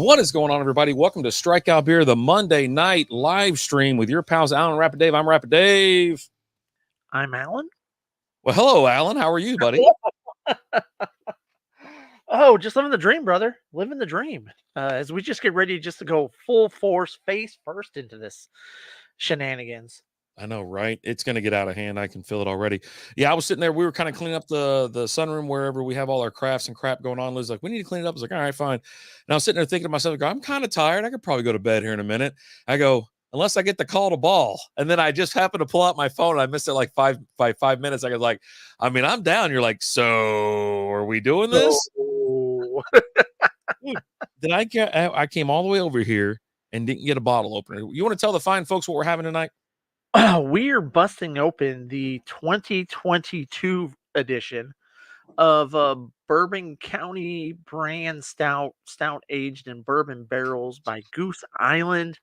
What is going on, everybody? Welcome to Strikeout Beer, the Monday night live stream with your pals, Alan and Rapid Dave. I'm Rapid Dave. I'm Alan. Well, hello, Alan. How are you, buddy? Oh, just living the dream, brother. Living the dream. As we just get ready just to go full force, face first into this shenanigans. I know, right? It's going to get out of hand. I can feel it already. Yeah, I was sitting there. We were kind of cleaning up the sunroom wherever we have all our crafts and crap going on. Liz's like, we need to clean it up. I was like, all right, fine. And I was sitting there thinking to myself, I go, I'm kind of tired. I could probably go to bed here in a minute. I go, unless I get the call to ball. And then I just happened to pull out my phone. And I missed it like five minutes. I was like, I mean, I'm down. You're like, so are we doing this? Oh. Dude, I came all the way over here and didn't get a bottle opener. You want to tell the fine folks what we're having tonight? We are busting open the 2022 edition of Bourbon County brand stout aged in bourbon barrels by Goose Island.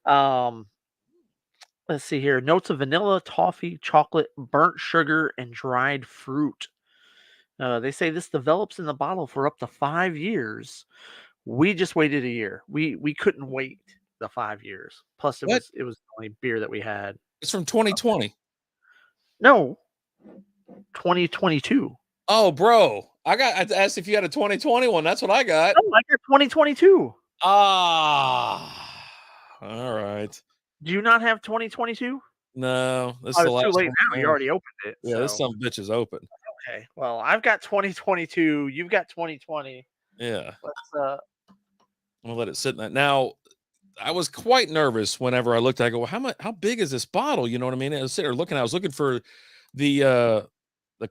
Let's see here. Notes of vanilla, toffee, chocolate, burnt sugar, and dried fruit. They say this develops in the bottle for up to 5 years. We just waited a year. We couldn't wait the 5 years. Plus, it was the only beer that we had. It's from 2020. No, 2022. Oh, bro. I asked if you had a 2020 one. That's what I got. Oh, I got 2022. Ah, all right. Do you not have 2022? No, this is the last too late one. now. You already opened it. Yeah, this son of a bitch is open. Okay. Well, I've got 2022. You've got 2020. Yeah. Let's I'm gonna let it sit in that. Now, I was quite nervous whenever I looked. I go, well, how big is this bottle? You know what I mean? I was sitting there looking. I was looking for the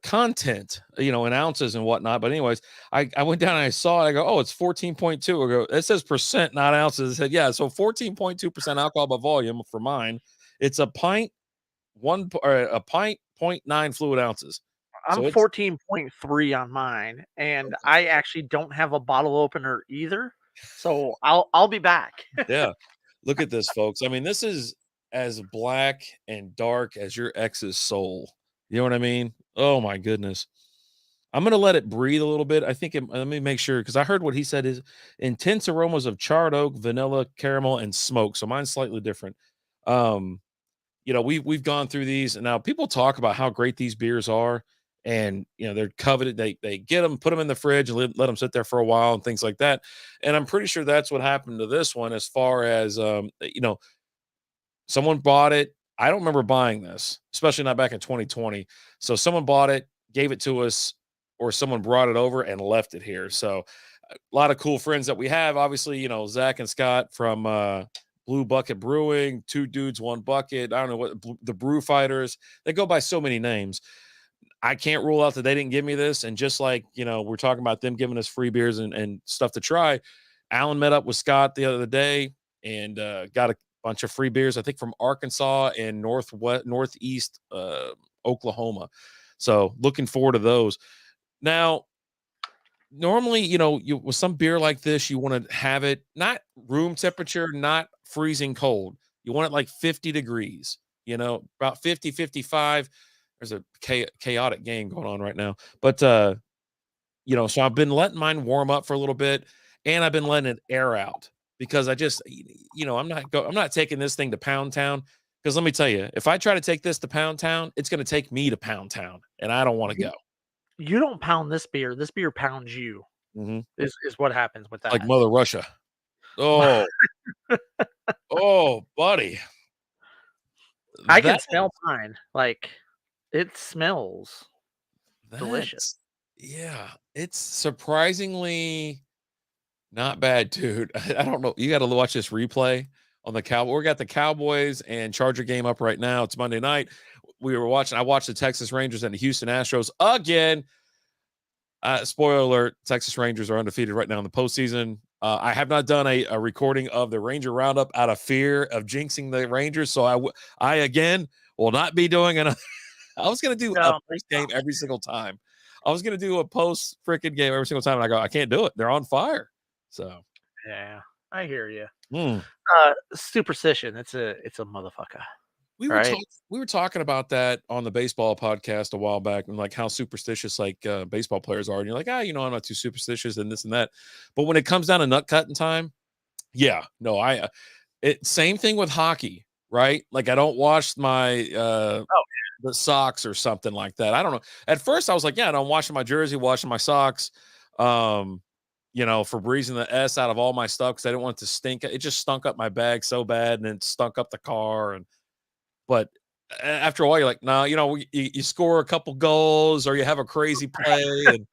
content, in ounces and whatnot. But anyways, I went down and I saw it. I go, oh, it's 14.2. I go, it says percent, not ounces. I said, yeah, so 14.2% alcohol by volume for mine. It's a pint, 0.9 fluid ounces. I'm 14.3 on mine, and I actually don't have a bottle opener either. So I'll be back. Yeah. Look at this, folks. I mean, this is as black and dark as your ex's soul. You know what I mean? Oh my goodness. I'm going to let it breathe a little bit. I think let me make sure, because I heard what he said is intense aromas of charred oak, vanilla, caramel, and smoke. So mine's slightly different. We've gone through these, and now people talk about how great these beers are. And, they're coveted. They get them, put them in the fridge, and let them sit there for a while and things like that. And I'm pretty sure that's what happened to this one as far as, someone bought it. I don't remember buying this, especially not back in 2020. So someone bought it, gave it to us, or someone brought it over and left it here. So a lot of cool friends that we have, obviously, Zach and Scott from Blue Bucket Brewing, Two Dudes, One Bucket. I don't know what the Brew Fighters, they go by so many names. I can't rule out that they didn't give me this. And just like, we're talking about them giving us free beers and stuff to try. Alan met up with Scott the other day and got a bunch of free beers, I think from Arkansas and northeast Oklahoma. So looking forward to those. Now, normally, with some beer like this, you want to have it not room temperature, not freezing cold. You want it like 50 degrees, about 50, 55. There's a chaotic game going on right now, but so I've been letting mine warm up for a little bit, and I've been letting it air out because I just, I'm not taking this thing to Pound Town, because let me tell you, if I try to take this to Pound Town, it's going to take me to Pound Town, and I don't want to go. You don't pound this beer. This beer pounds you. Mm-hmm. Is what happens with that. Like Mother Russia. Oh, oh, buddy. I can smell mine. Like, it smells delicious. Yeah, it's surprisingly not bad, dude. I don't know. You got to watch this replay on the Cowboys. We got the Cowboys and Charger game up right now. It's Monday night. I watched the Texas Rangers and the Houston Astros again. Spoiler alert, Texas Rangers are undefeated right now in the postseason. I have not done a recording of the Ranger Roundup out of fear of jinxing the Rangers. So I again will not be doing another. I was going to do a post game every single time. I was going to do a post freaking game every single time. And I go, I can't do it. They're on fire. So, yeah, I hear you. Superstition. It's a motherfucker. We were talking about that on the baseball podcast a while back, and like how superstitious baseball players are. And you're like, I'm not too superstitious and this and that. But when it comes down to nut cutting time, Yeah, no, same thing with hockey, right? Like I don't wash my Oh, the socks or something like that. I don't know. At first I was like, yeah, I'm washing my jersey, washing my socks. For breezing the S out of all my stuff because I didn't want it to stink. It just stunk up my bag so bad and it stunk up the car. But after a while, you're like, no, you score a couple goals or you have a crazy play and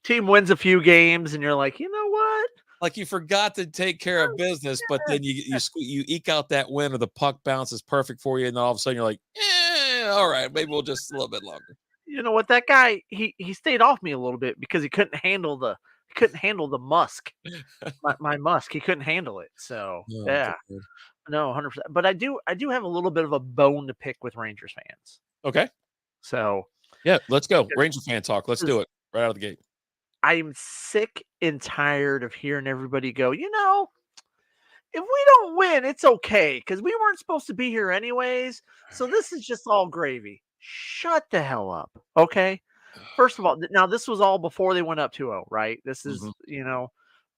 team wins a few games, and you're like, you know what? like you forgot to take care of business, but then you eke out that win or the puck bounces perfect for you, and then all of a sudden you're like, all right, maybe we'll just a little bit longer. You know what? That guy, he stayed off me a little bit because he couldn't handle the musk. My musk, he couldn't handle it. So Oh, yeah, God. no, 100%. But I do have a little bit of a bone to pick with Rangers fans. Okay. So Yeah, let's go. Ranger fan talk. Let's do it right out of the gate. I'm sick and tired of hearing everybody go, if we don't win, it's okay because we weren't supposed to be here anyways. So this is just all gravy. Shut the hell up. Okay. First of all, now this was all before they went up 2-0, right? This is, Mhm.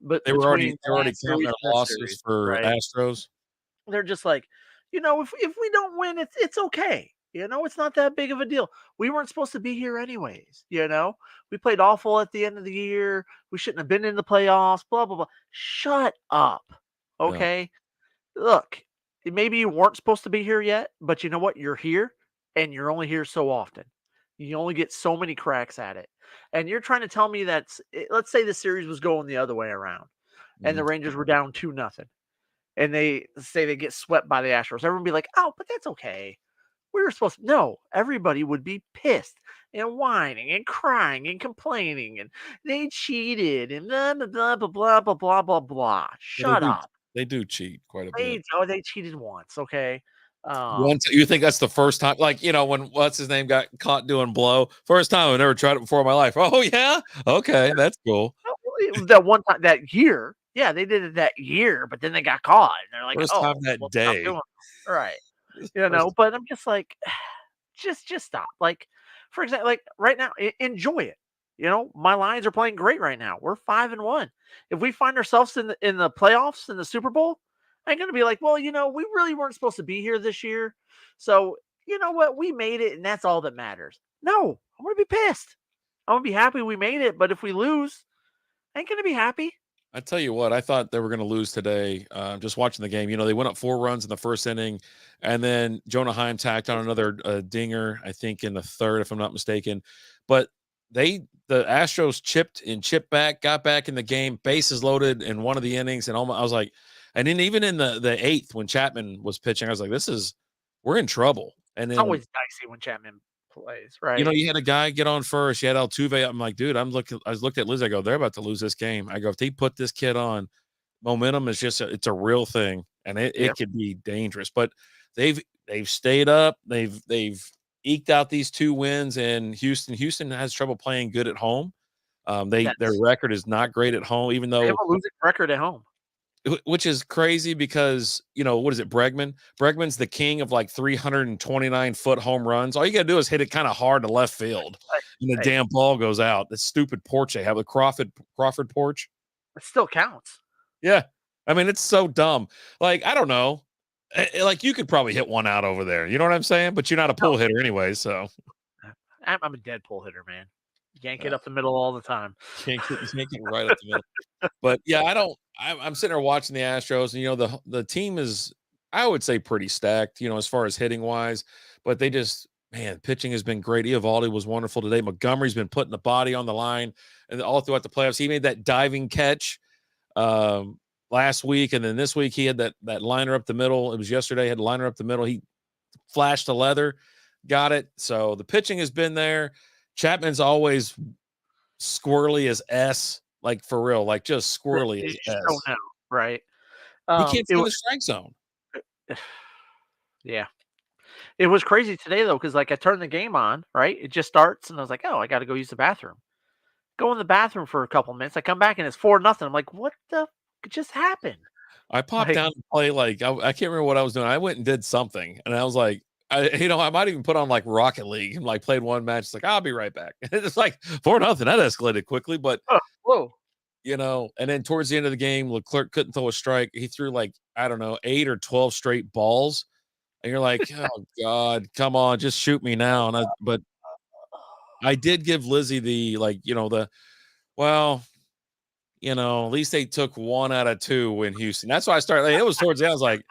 but They were between already that counting series their and this losses series, for right? Astros. They're just like, if we don't win, it's okay. It's not that big of a deal. We weren't supposed to be here anyways. We played awful at the end of the year. We shouldn't have been in the playoffs. Blah blah blah. Shut up. Yeah. Okay. Look, maybe you weren't supposed to be here yet, but you know what? You're here, and you're only here so often. You only get so many cracks at it. And you're trying to tell me let's say the series was going the other way around, and the Mhm. Rangers were down 2-0, and they say they get swept by the Astros. Everyone would be like, "Oh, but that's okay. We were supposed to." No, everybody would be pissed and whining and crying and complaining, and they cheated and blah blah blah blah blah blah blah blah blah. Well, they Shut do up. they do cheat quite a bit. They cheated once, okay? Once you think that's the first time, like, when what's his name got caught doing blow? First time I've never tried it before in my life. Oh, yeah? Okay, that's cool. It was that one time that year. Yeah, they did it that year, but then they got caught, and they're like, First time "Oh, that well, stop day. doing it." Right. This first But I'm just like, just stop. Like, for example, like right now, enjoy it. My Lions are playing great right now. We're 5-1. If we find ourselves in the playoffs in the Super Bowl, I'm gonna be like, well, we really weren't supposed to be here this year. So you know what? We made it, and that's all that matters. No, I'm gonna be pissed. I'm gonna be happy we made it, but if we lose, I ain't gonna be happy. I tell you what, I thought they were gonna lose today, just watching the game. They went up 4 runs in the first inning, and then Jonah Heim tacked on another, dinger, I think, in the third, if I'm not mistaken. But the Astros chipped back, got back in the game, bases loaded in one of the innings, and I was like and then even in the 8th when Chapman was pitching, I was like, we're in trouble. And It's then always dicey when Chapman plays, right? you had a guy get on first. You had Altuve. I'm like, dude, I looked at Liz. I go, they're about to lose this game. I go, if they put this kid on, momentum is it's a real thing, and Yeah, it could be dangerous. But they've stayed up. They've eked out these 2 wins in Houston. Houston has trouble playing good at home. Their that's record is not great at home, even they have though a losing record at home. which is crazy because what is it, Bregman? Bregman's the king of like 329-foot home runs. All you got to do is hit it kind of hard to left field, and the Hey, damn ball goes out. The stupid porch they have, the Crawford porch. it still counts. Yeah, I mean it's so dumb. Like I don't know, like you could probably hit one out over there. You know what I'm saying? But you're not a No, pull hitter anyway, so I'm a dead pull hitter, man. Yank it uh, up the middle all the time. can't get right up the middle. But yeah, I don't. I'm sitting there watching the Astros, and the team is, I would say, pretty stacked. As far as hitting wise, but they just, man, pitching has been great. Eovaldi was wonderful today. Montgomery's been putting the body on the line, and all throughout the playoffs, he made that diving catch last week, and then this week he had that liner up the middle. It was yesterday. He had a liner up the middle. He flashed the leather, got it. So the pitching has been there. Chapman's always squirrely as S, like for real, like just squirrely You as just don't S. know, right? He can't It find was the strike zone. yeah. It was crazy today though, because like I turned the game on, right? It just starts, and I was like, oh, I got to go use the bathroom. Go in the bathroom for a couple minutes. I come back and it's 4-0. I'm like, what the just happened? I popped Like, down to play like I can't remember what I was doing. I went and did something, and I was like, I might even put on like Rocket League and like played one match. It's like I'll be right back. It's like 4-0. That escalated quickly, but oh, whoa. and then towards the end of the game, Leclerc couldn't throw a strike. He threw like, I don't know, 8 or 12 straight balls. And you're like, oh God, come on, just shoot me now. But I did give Lizzie the well, at least they took 1 out of 2 in Houston. That's why I started. Like, it was towards the end. I was like,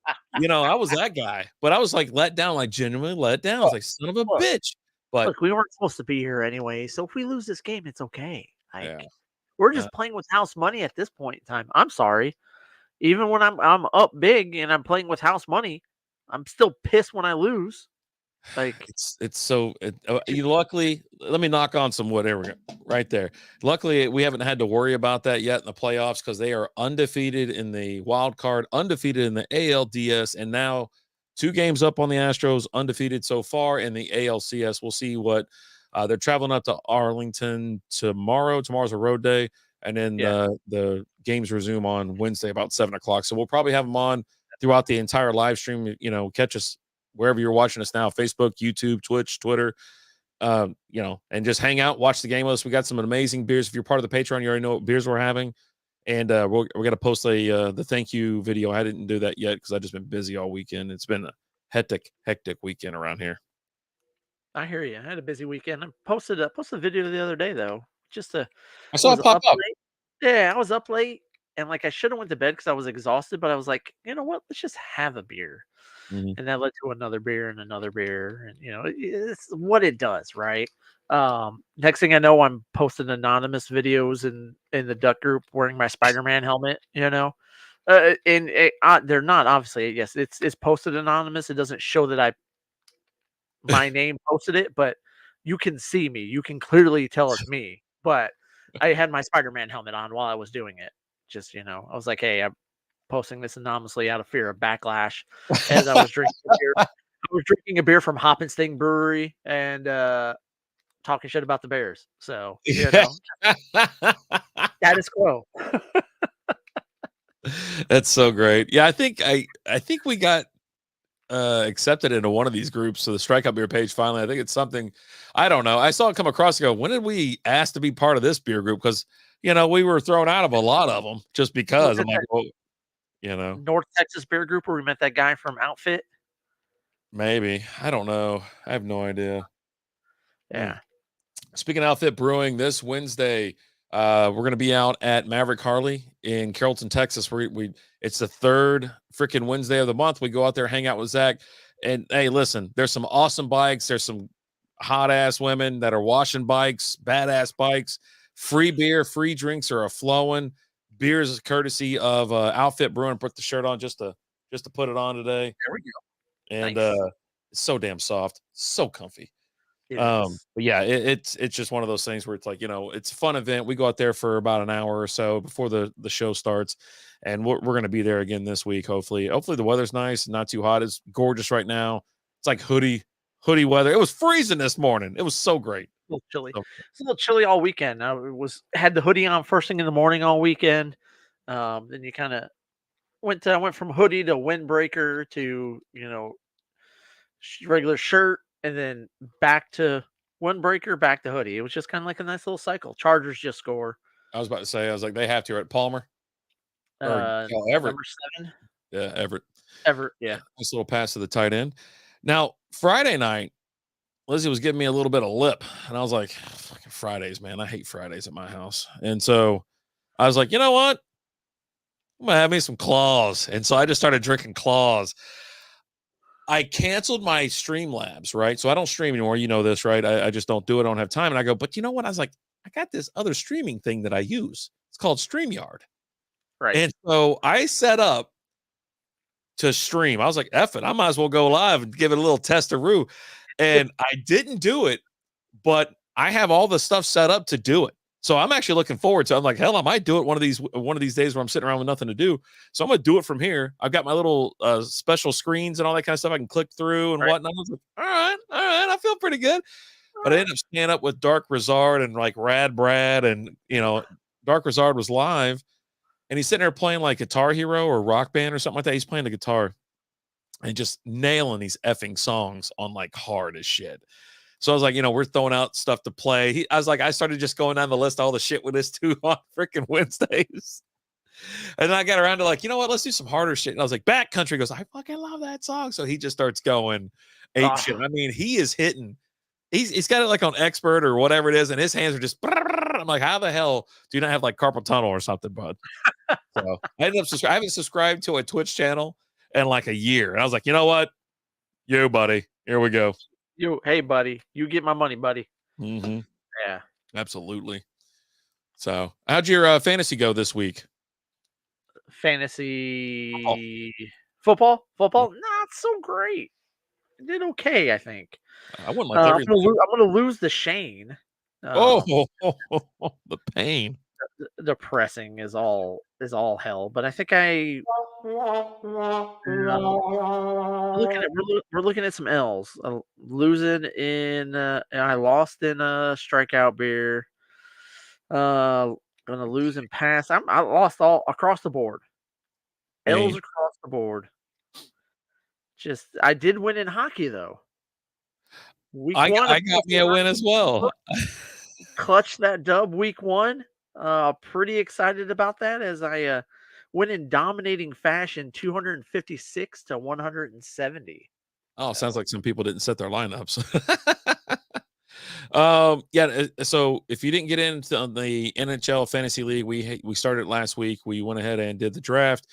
I was that guy, but I was like let down, like genuinely let down. I was like, son of a bitch. But look, we weren't supposed to be here anyway. So if we lose this game, it's okay. Like yeah, we're just playing with house money at this point in time. I'm sorry. Even when I'm up big and I'm playing with house money, I'm still pissed when I lose. Like it's so you luckily, let me knock on some wood. There we go, right there. Luckily, we haven't had to worry about that yet in the playoffs because they are undefeated in the wild card, undefeated in the ALDS, and now 2 games up on the Astros, undefeated so far in the ALCS. We'll see what they're traveling up to Arlington tomorrow. Tomorrow's a road day, and then the games resume on Wednesday about 7:00. So we'll probably have them on throughout the entire live stream. Catch us wherever you're watching us now, Facebook, YouTube, Twitch, Twitter, and just hang out, watch the game with us. We got some amazing beers. If you're part of the Patreon, you already know what beers we're having. And we're going to post the thank you video. I didn't do that yet because I've just been busy all weekend. It's been a hectic weekend around here. I hear you. I had a busy weekend. I posted a video the other day though. I saw it pop up. Late. Yeah, I was up late and like I should have went to bed because I was exhausted, but I was like, you know what? Let's just have a beer. Mm-hmm. And that led to another beer and another beer. And it's what it does, right? Next thing I know, I'm posting anonymous videos in the duck group wearing my Spider-Man helmet, and they're not obviously, yes, it's posted anonymous. It doesn't show that my name posted it, but you can see me. You can clearly tell it's me. But I had my Spider-Man helmet on while I was doing it. Just, I was like, hey, I'm posting this anonymously out of fear of backlash as I was drinking a beer. I was drinking a beer from Hop and Sting Brewery and talking shit about the Bears. So, status quo. That's so great. Yeah, I think we got accepted into one of these groups. So the Strikeout Beer page finally, I think it's something, I don't know. I saw it come across and go, when did we ask to be part of this beer group? Because, we were thrown out of a lot of them just because. I'm like, well, North Texas Beer Group where we met that guy from Outfit. Maybe. I don't know. I have no idea. Yeah. Speaking of Outfit Brewing, this Wednesday, we're going to be out at Maverick Harley in Carrollton, Texas. It's the 3rd freaking Wednesday of the month. We go out there, hang out with Zach. And hey, listen, there's some awesome bikes. There's some hot ass women that are washing bikes, badass bikes, free beer, free drinks are flowing. Beer is courtesy of Outfit Brewing. Put the shirt on just to put it on today. There we go. And nice. It's so damn soft, so comfy. But yeah, it's just one of those things where it's like, it's a fun event. We go out there for about an hour or so before the show starts, and we're going to be there again this week. Hopefully the weather's nice, not too hot. It's gorgeous right now. It's like hoodie weather. It was freezing this morning. It was so great. A little chilly. It's a little chilly all weekend. I had the hoodie on first thing in the morning all weekend. Then you kind of went from hoodie to windbreaker to regular shirt, and then back to windbreaker, back to hoodie. It was just kind of like a nice little cycle. Chargers just score. I was about to say, I was like, they have to at Palmer. Or Everett. Number 7. Yeah, Everett. Yeah. Nice little pass to the tight end. Now, Friday night, Lizzie was giving me a little bit of lip, and I was like, fucking Fridays, man. I hate Fridays at my house. And so I was like, you know what? I'm going to have me some Claws. And so I just started drinking Claws. I canceled my Streamlabs, right? So I don't stream anymore. You know this, right? I just don't do it. I don't have time. And I go, but you know what? I was like, I got this other streaming thing that I use. It's called StreamYard. Right. And so I set up to stream. I was like, F it. I might as well go live and give it a little test-a-roo. And I didn't do it, but I have all the stuff set up to do it. So I'm actually looking forward to it. I'm like, hell, I might do it one of these days where I'm sitting around with nothing to do. So I'm going to do it from here. I've got my little special screens and all that kind of stuff I can click through and whatnot. I was like, all right. I feel pretty good. But I ended up staying up with Dark Rizard and like Rad Brad. And, Dark Rizard was live. And he's sitting there playing like Guitar Hero or Rock Band or something like that. He's playing the guitar and just nailing these effing songs on like hard as shit. So I was like, we're throwing out stuff to play. I was like, I started just going down the list, all the shit with this too on freaking Wednesdays. And then I got around to like, you know what? Let's do some harder shit. And I was like, Backcountry goes, I fucking love that song. So he just starts going ape shit. I mean, he is hitting. He's got it like on expert or whatever it is, and his hands are just. I'm like, how the hell do you not have like carpal tunnel or something, bud? So I ended up I haven't subscribed to a Twitch channel in like a year, and I was like, you know what, buddy, here we go. Hey, buddy, you get my money, buddy. Mm-hmm. Yeah, absolutely. So, how'd your fantasy go this week? Fantasy football, not so great. I did okay, I think. I wouldn't like everything. I'm gonna lose the Shane. The pain. Depressing is all hell. But I think we're looking at some L's. Losing in I lost in Strikeout Beer. Gonna lose and pass. I lost all across the board. L's across the board. Just I did win in hockey though. I got me a win as well. Clutched that dub week 1. Pretty excited about that as I went in dominating fashion, 256 to 170. Oh, sounds like some people didn't set their lineups. So if you didn't get into the NHL Fantasy League, we started last week. We went ahead and did the draft.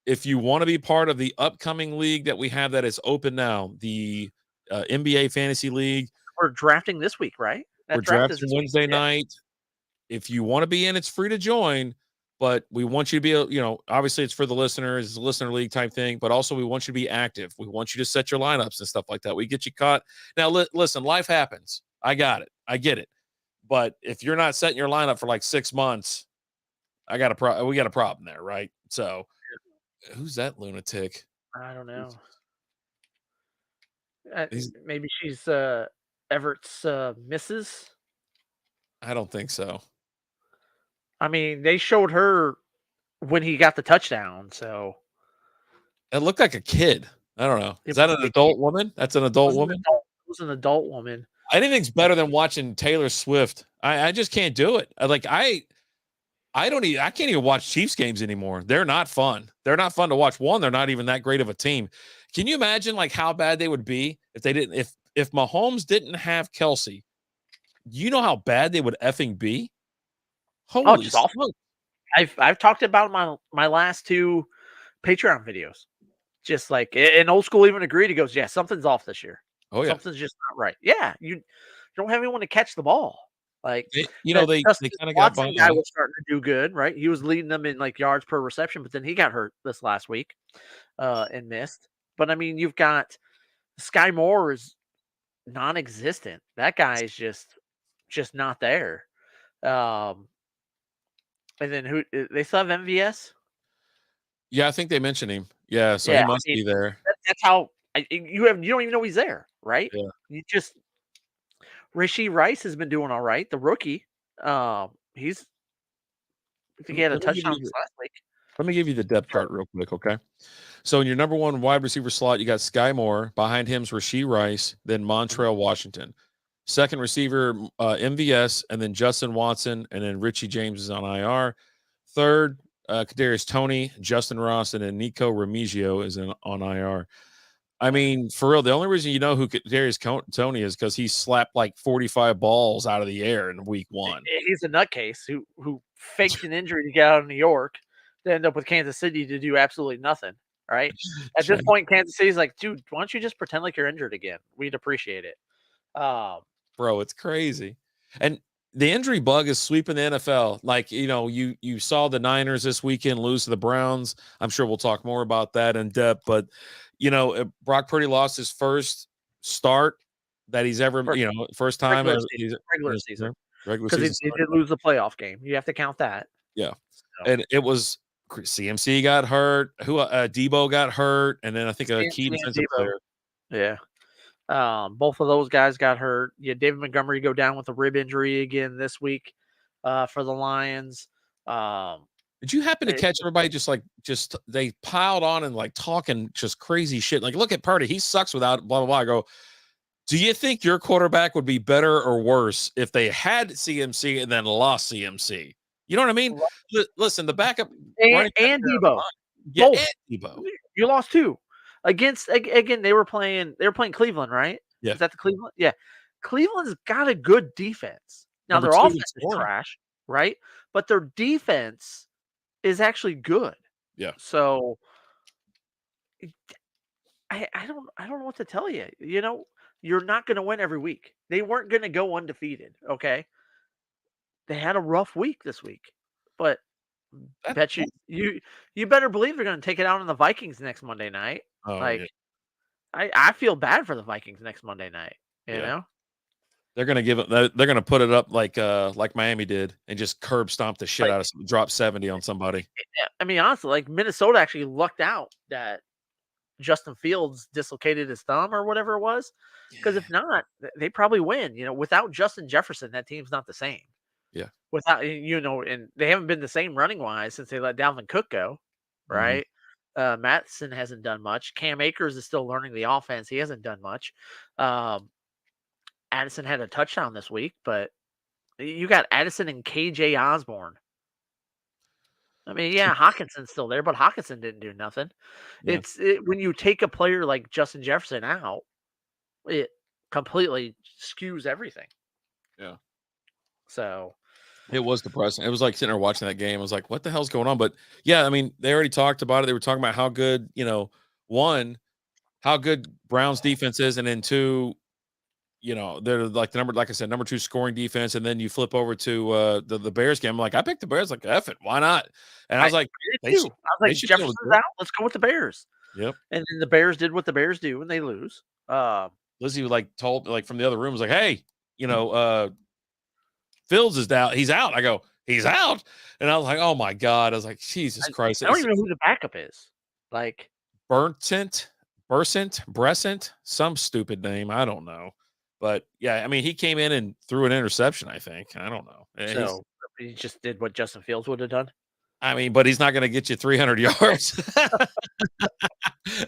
If you want to be part of the upcoming league that we have that is open now, the NBA Fantasy League. We're drafting this week, right? We're drafting Wednesday night. If you want to be in, it's free to join, but we want you to be, obviously it's for the listeners, it's a listener league type thing, but also we want you to be active. We want you to set your lineups and stuff like that. We get you caught. Now, listen, life happens. I got it. I get it. But if you're not setting your lineup for like 6 months, we got a problem there, right? So who's that lunatic? I don't know. Maybe she's Everett's missus. I don't think so. I mean, they showed her when he got the touchdown, so it looked like a kid. I don't know. Is that an adult woman? That's an adult woman? It was an adult woman. Anything's better than watching Taylor Swift. I just can't do it. I can't even watch Chiefs games anymore. They're not fun. They're not fun to watch. One, they're not even that great of a team. Can you imagine like how bad they would be if they didn't if Mahomes didn't have Kelsey? You know how bad they would effing be? Holy smoke. I've talked about my last 2 Patreon videos. Just like, and Old School even agreed. He goes, yeah, something's off this year. Oh yeah, something's just not right. Yeah, you don't have anyone to catch the ball. Like they kind of got by. Guy was starting to do good, right? He was leading them in like yards per reception, but then he got hurt this last week and missed. But I mean, you've got Sky Moore is non-existent. That guy is just not there. And then who they still have MVS? Yeah, I think they mentioned him. Yeah, so he must be there. That's how you don't even know he's there, right? Yeah. You just Rashee Rice has been doing all right. The rookie, I think he had a touchdown last week. Let me give you the depth chart real quick, okay? So in your number 1 wide receiver slot, you got Sky Moore. Behind him's Rashee Rice, then Montrell Washington. Second receiver, MVS, and then Justin Watson, and then Richie James is on IR. Third, Kadarius Toney, Justin Ross, and then Nico Remigio is on IR. I mean, for real, the only reason you know who Kadarius Toney is because he slapped like 45 balls out of the air in week 1. He's a nutcase who faked an injury to get out of New York to end up with Kansas City to do absolutely nothing, right? At this point, Kansas City's like, dude, why don't you just pretend like you're injured again? We'd appreciate it. Bro, it's crazy. And the injury bug is sweeping the NFL. Like, you saw the Niners this weekend lose to the Browns. I'm sure we'll talk more about that in depth. But, Brock Purdy lost his first start that he's ever, first time. Regular season. Because he did lose the playoff game. You have to count that. Yeah. So. And it was CMC got hurt. Debo got hurt. And then I think a key defensive player. Yeah. Both of those guys got hurt. Yeah, David Montgomery go down with a rib injury again this week for the Lions. Did you happen to catch everybody just they piled on and like talking just crazy shit? Like, look at Purdy, he sucks without blah blah blah. I go, Do you think your quarterback would be better or worse if they had CMC and then lost CMC? You know what I mean? Listen, the backup running back And Debo, yeah, both. and Debo. You lost 2 against again. They were playing Cleveland, right? Yeah. Is that the Cleveland? Yeah, Cleveland's got a good defense. Now Number their 2 offense is trash, right? But their defense is actually good. Yeah. So I don't know what to tell you. You know, you're not going to win every week. They weren't going to go undefeated. Okay, they had a rough week this week, but bet you better believe they're going to take it out on the Vikings next Monday night. Oh, Like yeah. I feel bad for the Vikings next Monday night. You know, they're gonna give it. They're gonna put it up like Miami did and just curb stomp the shit out of drop 70 on somebody. I mean, honestly, like Minnesota actually lucked out that Justin Fields dislocated his thumb or whatever it was. Because if not, they probably win. You know, without Justin Jefferson, that team's not the same. Yeah. Without and they haven't been the same running wise since they let Dalvin Cook go, right? Mattison hasn't done much. Cam Akers is still learning the offense. He hasn't done much. Addison had a touchdown this week, but you got Addison and KJ Osborne. I mean, yeah, Hawkinson's still there, but Hawkinson didn't do nothing. Yeah. When you take a player like Justin Jefferson out, it completely skews everything. Yeah. So it was depressing. It was like sitting there watching that game. I was like, what the hell's going on? But yeah, I mean, they already talked about it. They were talking about how good, one, how good Brown's defense is, and then 2, they're like like I said, number 2 scoring defense. And then you flip over to the Bears game. I'm like, I picked the Bears, like, F it, why not? And I was like, Jefferson's out. Let's go with the Bears. Yep. And then the Bears did what the Bears do when they lose. Lizzie told from the other room, was like, hey, Fields is out. He's out. I go, he's out. And I was like, oh my God. I was like, Jesus Christ. I don't even know who the backup is. Like Brescent, some stupid name. I don't know. But yeah, I mean, he came in and threw an interception, I think. I don't know. So he just did what Justin Fields would have done. I mean, but he's not going to get you 300 yards.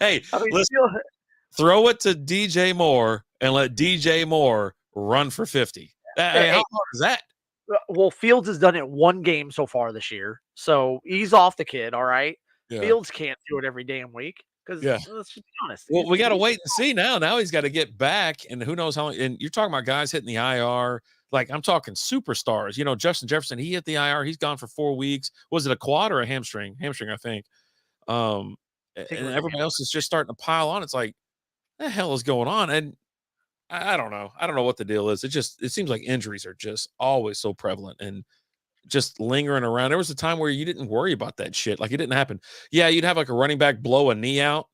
Hey, listen, throw it to DJ Moore and let DJ Moore run for 50. Hey, how hard is that? Well, Fields has done it 1 game so far this year. So ease off the kid, all right? Yeah. Fields can't do it every damn week. Because let's just be honest. Well, we got to wait and see now. Now he's got to get back, and who knows how long. And you're talking about guys hitting the IR. Like, I'm talking superstars. Justin Jefferson, he hit the IR. He's gone for 4 weeks. Was it a quad or a hamstring? Hamstring, I think. And everybody else is just starting to pile on. It's like, what the hell is going on? And I don't know. I don't know what the deal is. It seems like injuries are just always so prevalent and just lingering around. There was a time where you didn't worry about that shit. Like, it didn't happen. Yeah, you'd have like a running back blow a knee out.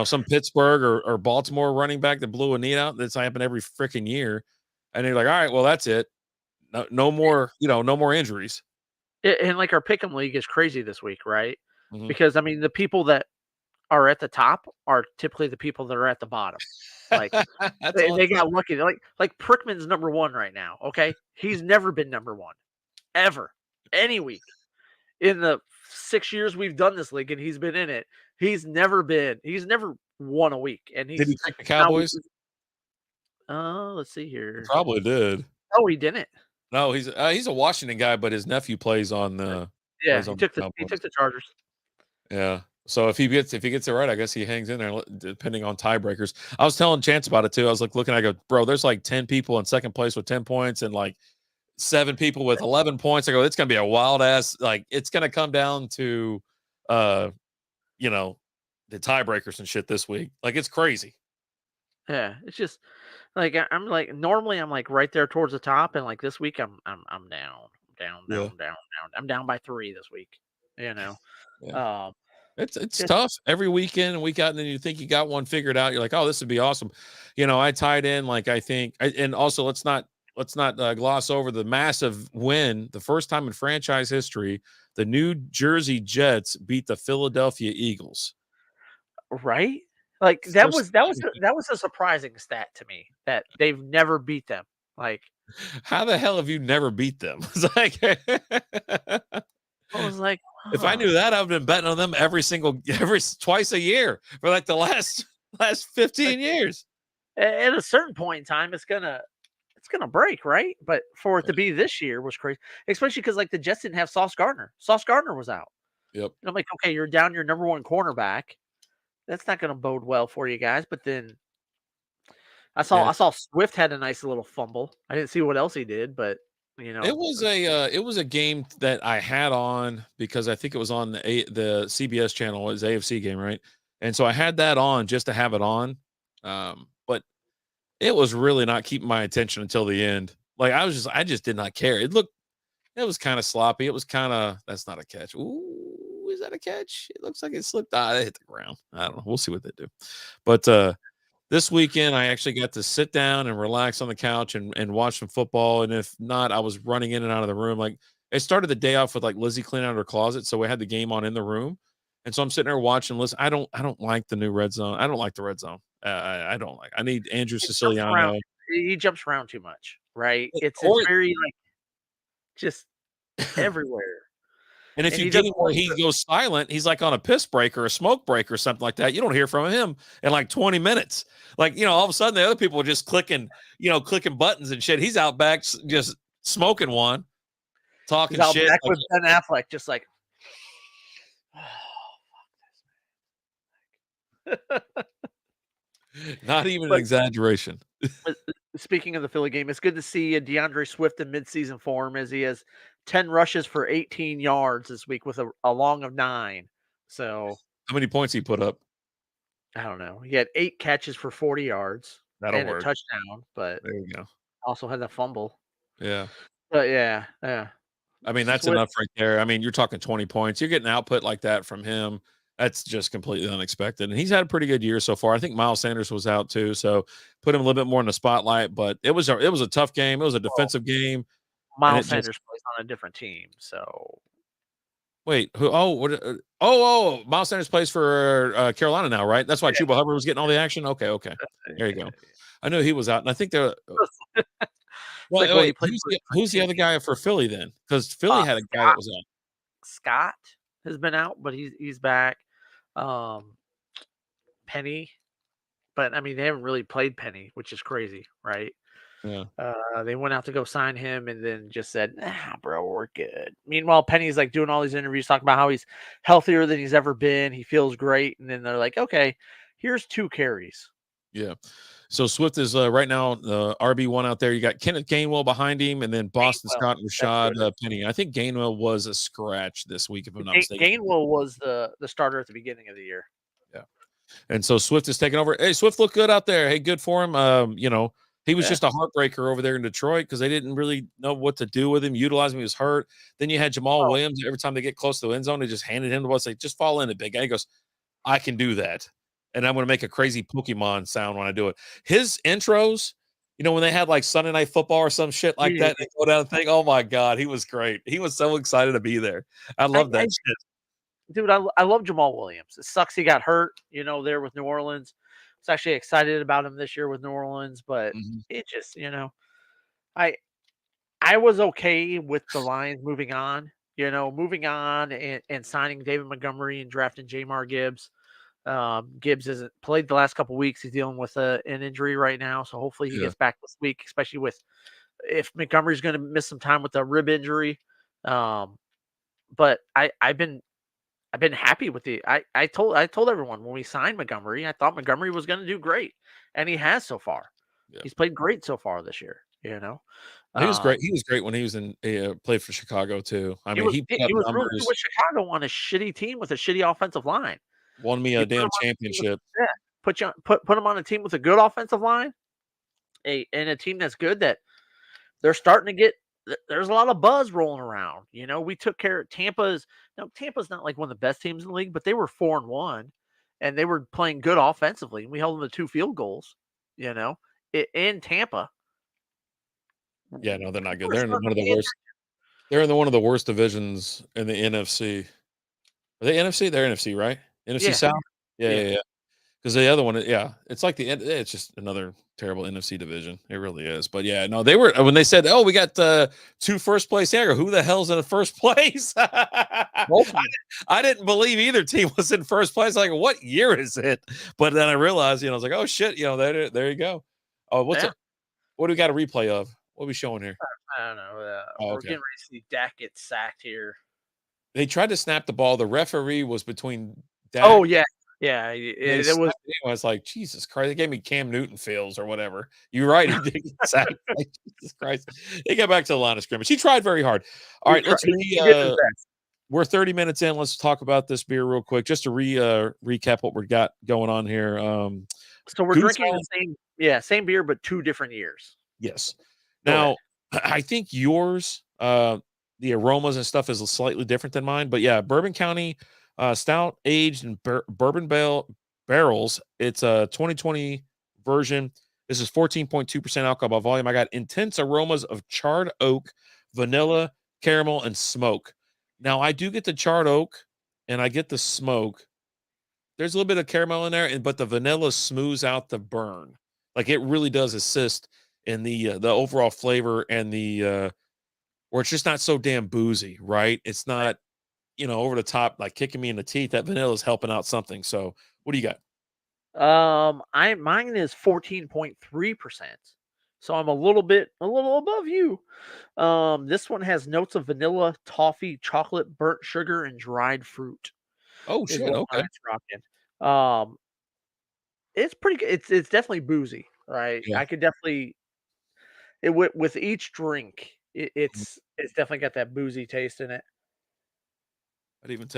Some Pittsburgh or Baltimore running back that blew a knee out. That's happened every freaking year. And you're like, all right, well, that's it. No more, no more injuries. And like our pick'em league is crazy this week, right? Mm-hmm. Because I mean, the people that are at the top are typically the people that are at the bottom. Like they got lucky. Like Prickman's number 1 right now. Okay, he's never been number 1 ever any week in the 6 years we've done this league, and he's been in it. He's never won a week. And did he pick the Cowboys? Let's see here. He probably did. Oh, he didn't. No, he's a Washington guy, but his nephew plays on the. Yeah, he took the Chargers. Yeah. So if he gets it right, I guess he hangs in there depending on tiebreakers. I was telling Chance about it too. I was like looking, I go, bro, there's like 10 people in second place with 10 points and like 7 people with 11 points. I go, it's gonna be a wild ass. Like, it's gonna come down to, the tiebreakers and shit this week. Like, it's crazy. Yeah, it's just like normally I'm like right there towards the top, and like this week I'm down. I'm down by 3 this week. Yeah. It's tough every weekend and week out, and then you think you got one figured out. You're like, oh, this would be awesome. I tied in, like, I think, and also let's not gloss over the massive win. The first time in franchise history, the New Jersey Jets beat the Philadelphia Eagles. Right? Like that was a surprising stat to me that they've never beat them. Like, how the hell have you never beat them? It's like, I was like, if I knew that, I've been betting on them twice a year for like the last 15 years. At a certain point in time, it's gonna break, right? But for it to be this year was crazy, especially because like the Jets didn't have Sauce Gardner. Sauce Gardner was out. Yep. And I'm like, okay, you're down your number one cornerback. That's not going to bode well for you guys. But then I saw Swift had a nice little fumble. I didn't see what else he did, but It was a game that I had on because I think it was on the CBS channel. It was AFC game, right? And so I had that on just to have it on. But it was really not keeping my attention until the end. Like I just did not care. It was kind of sloppy. It was kind of, that's not a catch. Ooh, is that a catch? It looks like it slipped out. It hit the ground. I don't know. We'll see what they do. But this weekend, I actually got to sit down and relax on the couch and watch some football. And if not, I was running in and out of the room. Like it started the day off with like Lizzie cleaning out her closet. So we had the game on in the room. And so I'm sitting there watching. Listen, I don't like the new red zone. I don't like the red zone. I don't like. I need Andrew Siciliano. He jumps around too much, right? It's very like just everywhere. And if you get him where he goes silent, he's like on a piss break or a smoke break or something like that. You don't hear from him in like 20 minutes. Like, all of a sudden the other people are just clicking buttons and shit. He's out back just smoking one, talking he's shit. Back with Ben Affleck, just like, not even an exaggeration. Speaking of the Philly game, it's good to see DeAndre Swift in midseason form as he has 10 rushes for 18 yards this week with a long of 9. So how many points he put up? I don't know. He had 8 catches for 40 yards and a touchdown, but there you go. Also had a fumble. Yeah. But yeah. I mean, that's enough right there. I mean, you're talking 20 points. You're getting output like that from him. That's just completely unexpected. And he's had a pretty good year so far. I think Miles Sanders was out too, so put him a little bit more in the spotlight. But it was a tough game. It was a defensive game. Miles Sanders plays on a different team, so. Wait, who? Miles Sanders plays for Carolina now, right? That's why Chuba Hubbard was getting all the action. Okay, there you go. I knew he was out, and I think they're. Well, wait, who's the other guy for Philly then? Because Philly had a guy that was out. Scott has been out, but he's back. Penny, but I mean they haven't really played Penny, which is crazy, right? Yeah. They went out to go sign him and then just said, "Nah, bro, we're good." Meanwhile, Penny's like doing all these interviews talking about how he's healthier than he's ever been. He feels great, and then they're like, "Okay, here's 2 carries." Yeah. So Swift is right now the RB1 out there. You got Kenneth Gainwell behind him, and then Boston Scott and Rashad Penny. I think Gainwell was a scratch this week, if I'm not mistaken. Gainwell was the starter at the beginning of the year. Yeah. And so Swift is taking over. Hey, Swift looked good out there. Hey, good for him. He was just a heartbreaker over there in Detroit because they didn't really know what to do with him. Utilize him. He was hurt. Then you had Jamal Williams. Every time they get close to the end zone, they just handed him the ball. Say, just fall in it, big guy. He goes, I can do that. And I'm going to make a crazy Pokemon sound when I do it. His intros, when they had like Sunday Night Football or some shit like that, they go down and think, oh my God, he was great. He was so excited to be there. I love that shit. Dude, I love Jamal Williams. It sucks he got hurt, there with New Orleans. I was actually excited about him this year with New Orleans, but it just, I was okay with the Lions moving on, and signing David Montgomery and drafting Jamar Gibbs. Gibbs hasn't played the last couple of weeks. He's dealing with an injury right now, so hopefully he gets back this week, especially if Montgomery's going to miss some time with a rib injury. But I've been happy with I told everyone when we signed Montgomery, I thought Montgomery was going to do great, and he has so far. Yeah. He's played great so far this year. He was great. He was great when he was in played for Chicago too. I mean, he was really good with Chicago on a shitty team with a shitty offensive line. Won me a damn championship. Put him on a team with a good offensive line, and a team that's good that they're starting to get. There's a lot of buzz rolling around. We took care of Tampa's. Now Tampa's not like one of the best teams in the league, but they were 4-1, and they were playing good offensively. And we held them to 2 field goals. In Tampa. Yeah, no, they're not good. They're in one of the worst. They're in one of the worst divisions in the NFC. Are they NFC? They're NFC, right? NFC South? Yeah. Because the other one, it's like it's just another terrible NFC division. It really is. But yeah, no, they were when they said, "Oh, we got 2 first place here." Who the hell's in the first place? Both of them. I didn't believe either team was in first place. Like, what year is it? But then I realized, I was like, oh shit, there you go. Oh, what do we got a replay of? What are we showing here? I don't know. Oh, We're okay. getting ready to see Dak get sacked here. They tried to snap the ball. The referee was between Dak. Oh yeah, yeah. It was. I was like, Jesus Christ! They gave me Cam Newton feels or whatever. You're right. He did get sacked. Like, Jesus Christ! They got back to the line of scrimmage. He tried very hard. All right, let's. We're 30 minutes in. Let's talk about this beer real quick, just to recap what we got going on here. So we're drinking the same beer, but 2 different years. Yes. Now, I think yours, the aromas and stuff is slightly different than mine, but yeah, Bourbon County Stout aged in bourbon barrels. It's a 2020 version. This is 14.2% alcohol by volume. I got intense aromas of charred oak, vanilla, caramel, and smoke. Now, I do get the charred oak and I get the smoke. There's a little bit of caramel in there, but the vanilla smooths out the burn. Like, it really does assist in the overall flavor and where it's just not so damn boozy, right? It's not, over the top, like kicking me in the teeth. That vanilla is helping out something. So what do you got? Mine is 14.3%. So I'm a little above you. This one has notes of vanilla, toffee, chocolate, burnt sugar, and dried fruit. Oh shit! Okay. It's pretty good. It's definitely boozy, right? Yeah. I could definitely with each drink, it's definitely got that boozy taste in it. I didn't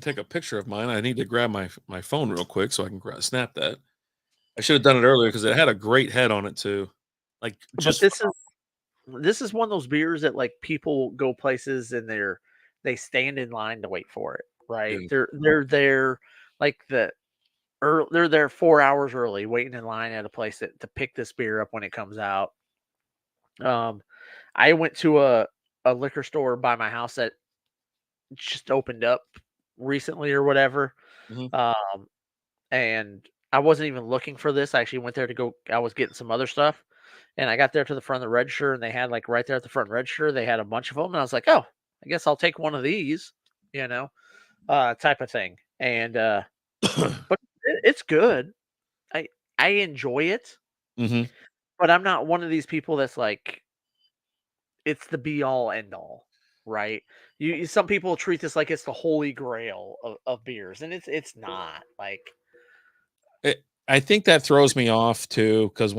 take a picture of mine. I need to grab my phone real quick so I can snap that. I should have done it earlier because it had a great head on it too. Like, just this is one of those beers that, like, people go places and they stand in line to wait for it, right? Yeah. They're there like they're there 4 hours early waiting in line at a place to pick this beer up when it comes out. I went to a liquor store by my house that just opened up recently or whatever. Mm-hmm. And I wasn't even looking for this. I actually went there I was getting some other stuff. And I got there to the front of the register, and they had, like, right there at the front register, they had a bunch of them. And I was like, oh, I guess I'll take one of these, type of thing. And, but it's good. I enjoy it, Mm-hmm. but I'm not one of these people that's like, it's the be all end all, right? Some people treat this like it's the holy grail of beers, and it's not. Like, I think that throws me off too, because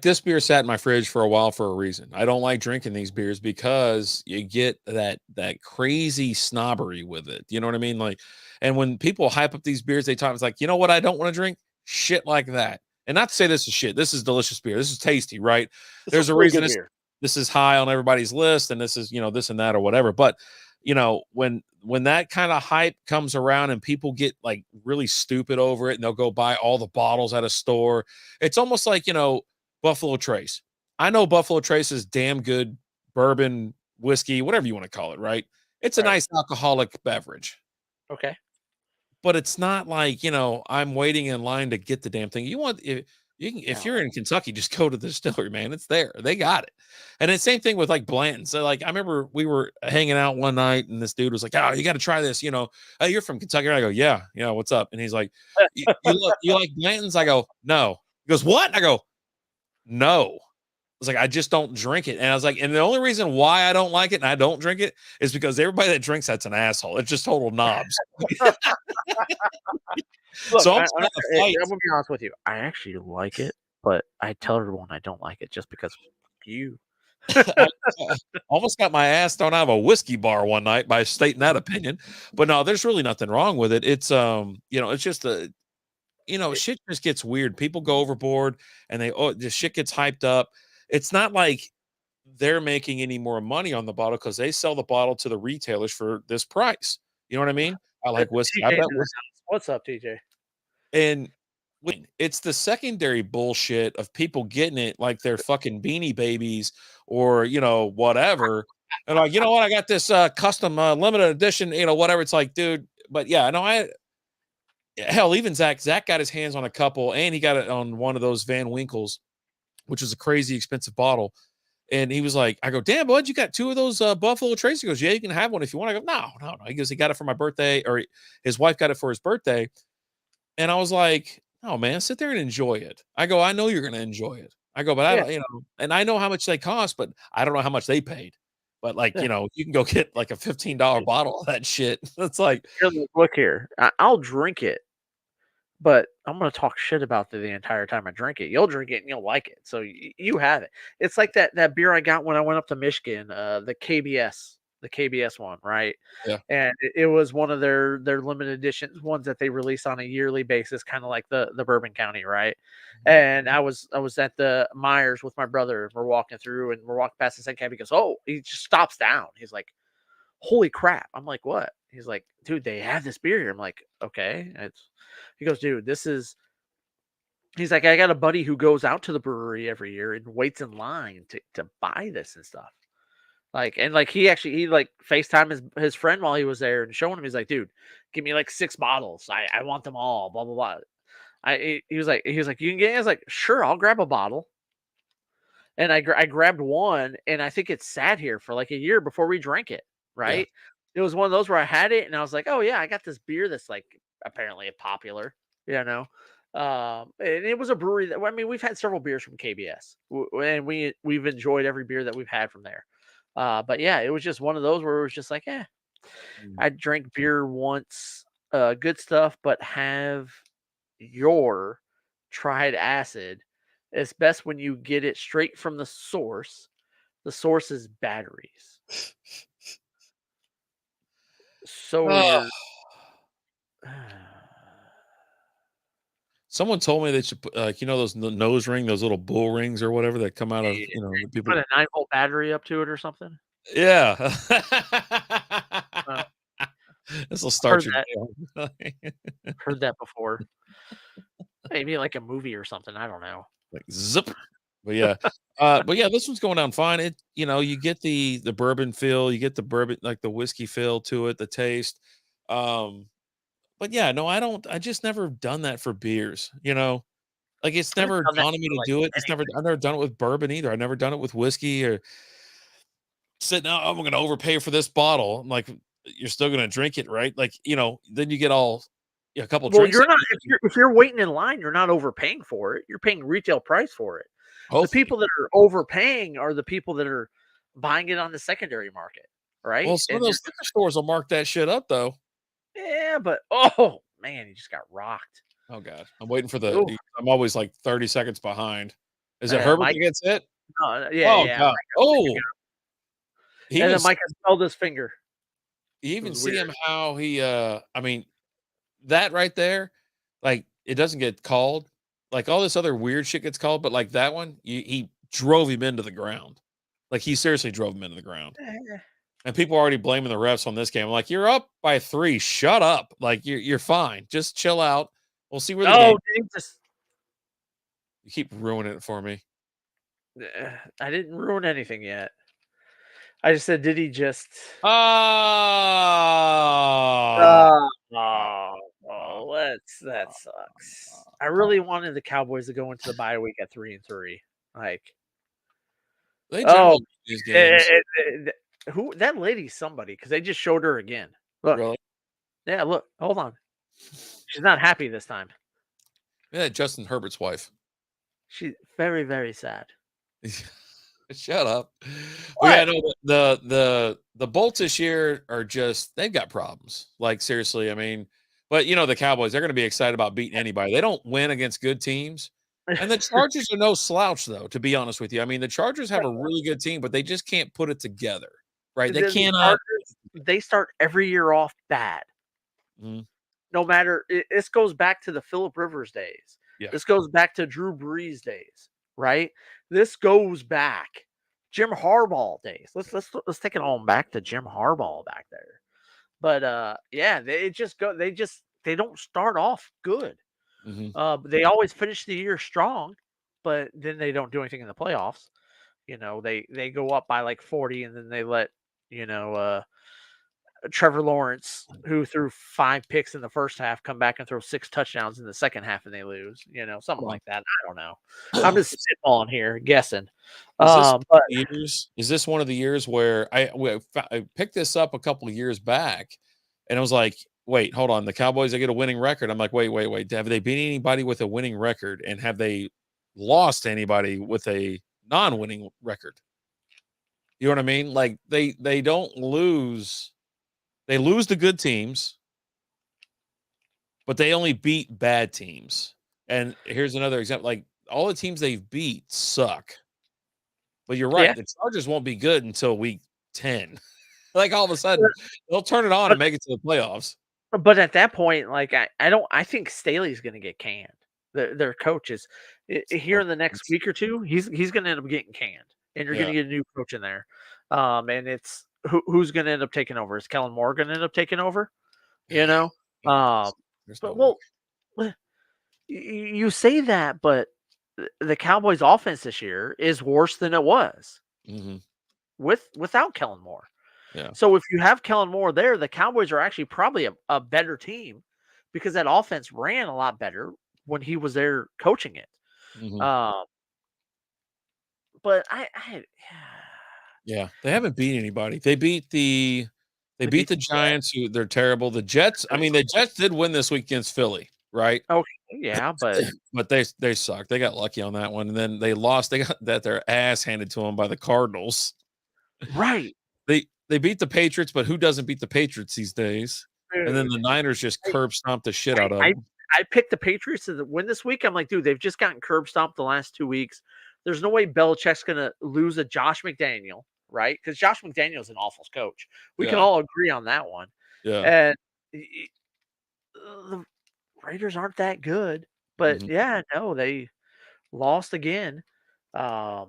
this beer sat in my fridge for a while for a reason. I don't like drinking these beers because you get that crazy snobbery with it. You know what I mean? Like, and when people hype up these beers, it's like, you know what? I don't want to drink shit like that. And not to say this is shit. This is delicious beer. This is tasty, right? There's a reason this is high on everybody's list, and this is, this and that or whatever. But when that kind of hype comes around and people get like really stupid over it and they'll go buy all the bottles at a store, it's almost like, Buffalo Trace. I know Buffalo Trace is damn good bourbon, whiskey, whatever you want to call it, right? It's a nice alcoholic beverage. Okay. But it's not like, I'm waiting in line to get the damn thing. If you're in Kentucky, just go to the distillery, man. It's there. They got it. And it's same thing with like Blanton. So like, I remember we were hanging out one night and this dude was like, oh, you got to try this. Oh, you're from Kentucky. And I go, yeah, what's up? And he's like, you like Blanton's? I go, no. He goes, what? I go, no. I was like, I just don't drink it. And I was like, and the only reason why I don't like it and I don't drink it is because everybody that drinks that's an asshole. It's just total knobs. Look, so I'm gonna be honest with you. I actually like it, but I tell everyone I don't like it just because you. I almost got my ass thrown out of a whiskey bar one night by stating that opinion. But no, there's really nothing wrong with it. It's it's just shit just gets weird. People go overboard and the shit gets hyped up. It's not like they're making any more money on the bottle because they sell the bottle to the retailers for this price. You know what I mean? I like whiskey. I bet whiskey. What's up, TJ? And it's the secondary bullshit of people getting it like they're fucking Beanie Babies or, whatever. And like, you know what? I got this custom limited edition, whatever. It's like, dude, but yeah, no, hell, even Zach got his hands on a couple and he got it on one of those Van Winkles, which is a crazy expensive bottle. And he was like, I go, damn, bud, you got 2 of those Buffalo Trace? He goes, yeah, you can have one if you want. I go, no. He goes, he got it for my birthday, or his wife got it for his birthday. And I was like, no, man, sit there and enjoy it. I go, I know you're going to enjoy it. I go, but I Yeah, don't, and I know how much they cost, but I don't know how much they paid. But like, yeah. you can go get like a $15 bottle of that shit. It's like, Look here, I'll drink it, but I'm gonna talk shit about the entire time I drink it. You'll drink it and you'll like it, so you have it. It's like that beer I got when I went up to Michigan, the KBS one, right? yeah, And it was one of their limited editions ones that they release on a yearly basis, kind of like the Bourbon County, right? And I was at the Myers with my brother, and we're walking through, and we're walking past the second cab. He goes, "Oh," he just stops down. He's like, "Holy crap!" I'm like, "What?" He's like, "Dude, they have this beer here." I'm like, "Okay." He goes, "Dude, this is." He's like, "I got a buddy who goes out to the brewery every year and waits in line to buy this and stuff." Like he like FaceTime his friend while he was there and showing him. He's like, "Dude, give me like 6 bottles. I want them all." Blah blah blah. He was like, "You can get it?" I was like, "Sure, I'll grab a bottle." And I grabbed one, and I think it sat here for like a year before we drank it. yeah. Right? It was one of those where I had it, and I was like, "Oh yeah, I got this beer that's like apparently popular." You know, and it was a brewery that, I mean, we've had several beers from KBS, and we've enjoyed every beer that we've had from there. But yeah, it was just one of those where it was just like, Mm. I drank beer once, good stuff, but have your tried acid. It's best when you get it straight from the source. The source is batteries. So are Ah, your. someone told me that you put, like, those nose ring, those little bull rings or whatever that come out of, You the put people. a 9-volt battery up to it or something. Yeah. Uh, This will I've start your day. heard that before. Maybe like a movie or something. I don't know. Like zip. But yeah. But yeah, this one's going down fine. You get the bourbon feel, you get the bourbon, like the whiskey feel to it, the taste. Um, but yeah, no, I just never done that for beers. Like, it's I haven't never done that dawned on me for to like do it. any. I've never done it with bourbon either. I've never done it with whiskey, or said, "No, I'm gonna overpay for this bottle." I'm like, "You're still gonna drink it, right?" Like, then you get all, a couple Well, drinks you're in not, it, if you're waiting in line, you're not overpaying for it. You're paying retail price for it. The hopefully. people that are overpaying are the people that are buying it on the secondary market, Well, right? some of And they're, those liquor stores will mark that shit up, though. yeah, but oh man, he just got rocked. Oh god, I'm waiting for Ooh, I'm always like 30 seconds behind. Is it Herbert Mike, that gets hit? no, yeah, Oh yeah, god. Mike, Oh, he and even then Mike has held his finger. you It even was see weird. him how he I mean, that right there, like, it doesn't get called. Like, all this other weird shit gets called, but like that one, he drove him into the ground. Like, he seriously drove him into the ground. Eh. And people are already blaming the refs on this game. I'm like, "You're up by 3. Shut up. Like, you're fine. Just chill out. We'll see where the game." Oh, did he just? You keep ruining it for me. I didn't ruin anything yet. I just said, did he just? Ah. Oh, that sucks. I really wanted the Cowboys to go into the bye week at 3-3. Like, They generally oh, do these eh, games. who that lady's somebody, because they just showed her again. Look, Really? yeah, look, hold on. She's not happy this time. Yeah, Justin Herbert's wife. She's very, very sad. Shut up. But yeah, What? no, the Bolts this year are just, they've got problems. Like, seriously, I mean, but the Cowboys, they're going to be excited about beating anybody. They don't win against good teams. And the Chargers are no slouch, though, to be honest with you. I mean, the Chargers have a really good team, but they just can't put it together, right? They The cannot. Chargers, they start every year off bad. Mhm. No matter, this goes back to the Philip Rivers days. Yeah. This goes back to Drew Brees days, right? This goes back Jim Harbaugh days. Let's take it on back to Jim Harbaugh back there. But yeah, they don't start off good. Hmm. They always finish the year strong, but then they don't do anything in the playoffs. They go up by like 40, and then they let you know Trevor Lawrence, who threw 5 picks in the first half, come back and throw 6 touchdowns in the second half and they lose, something like that. I don't know. I'm just spitballing here, guessing. But Is this one of the years where I picked this up a couple of years back, and I was like, wait, hold on, the Cowboys, they get a winning record. I'm like, wait, have they beat anybody with a winning record, and have they lost anybody with a non-winning record? You know what I mean? Like they don't lose. They lose the good teams, but they only beat bad teams. And here's another example. Like all the teams they've beat suck. But you're right. Yeah. The Chargers won't be good until week 10. Like all of a sudden, they'll turn it on and make it to the playoffs. But at that point, like I think Staley's going to get canned. Their coaches here in the next week or two, he's going to end up getting canned, and you're going to get a new coach in there. And it's who's going to end up taking over? Is Kellen Moore going to end up taking over? But well, you say that, but the Cowboys' offense this year is worse than it was without Kellen Moore. Yeah. So if you have Kellen Moore there, the Cowboys are actually probably a better team because that offense ran a lot better when he was there coaching it. But yeah, they haven't beat anybody. They beat the Giants, who they're terrible. The Jets, I mean, the Jets did win this week against Philly, right? Okay, yeah, but they suck. They got lucky on that one, and then they lost. They got their ass handed to them by the Cardinals. Right. They beat the Patriots, but who doesn't beat the Patriots these days? And then the Niners just curb stomped the shit out of them. I picked the Patriots to win this week. I'm like, dude, they've just gotten curb stomped the last 2 weeks. There's no way Belichick's going to lose a Josh McDaniel, right? Because Josh McDaniel's an awful coach. We can all agree on that one. Yeah. And the Raiders aren't that good. But, they lost again. I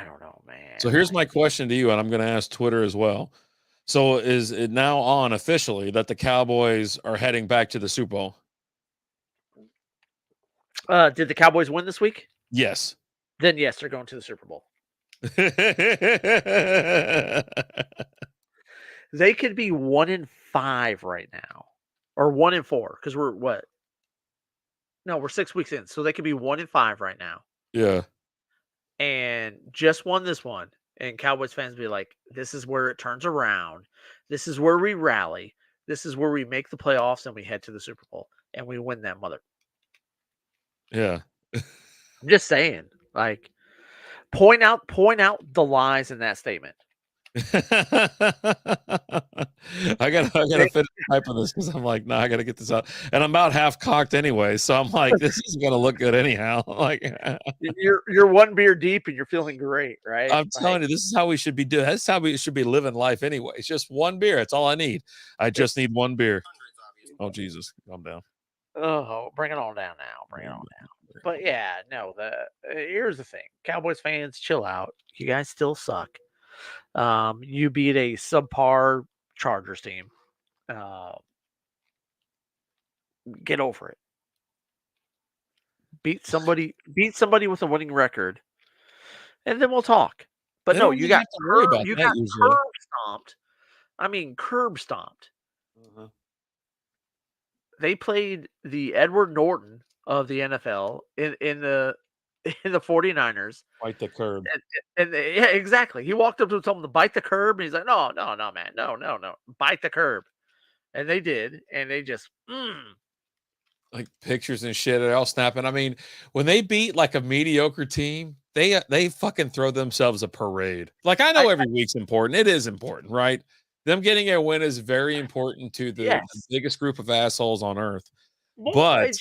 don't know, man. So here's my question to you, and I'm going to ask Twitter as well. So is it now on officially that the Cowboys are heading back to the Super Bowl? Did the Cowboys win this week? Yes. Then yes, they're going to the Super Bowl. They could be 1-5 right now, or 1-4 because we're what? No, we're 6 weeks in, so they could be 1-5 right now. Yeah. And just won this one, and Cowboys fans be like, "This is where it turns around. This is where we rally. This is where we make the playoffs and we head to the Super Bowl and we win that mother." Yeah. I'm just saying, like, point out the lies in that statement. I gotta finish typing this because I'm like, I gotta get this out, and I'm about half cocked anyway, so I'm like, this isn't gonna look good anyhow. Like, you're one beer deep and you're feeling great, right? I'm telling you, this is how we should be doing. That's how we should be living life anyway. It's just one beer. That's all I need. I just need one beer. Oh Jesus, calm down. Oh, bring it on down now. Bring it on down. But yeah, no. Here's the thing, Cowboys fans, chill out. You guys still suck. You beat a subpar Chargers team. Get over it. Beat somebody with a winning record, and then we'll talk. But no, you got curb stomped. I mean, curb stomped. They played the Edward Norton of the NFL in the 49ers. Bite the curb. And yeah, exactly. He walked up to someone to bite the curb, and he's like, no, man. No. Bite the curb. And they did, and they just like pictures and shit are all snapping. I mean, when they beat like a mediocre team, they fucking throw themselves a parade. Like, I know every week's important. It is important, right? Them getting a win is very important to the biggest group of assholes on earth. But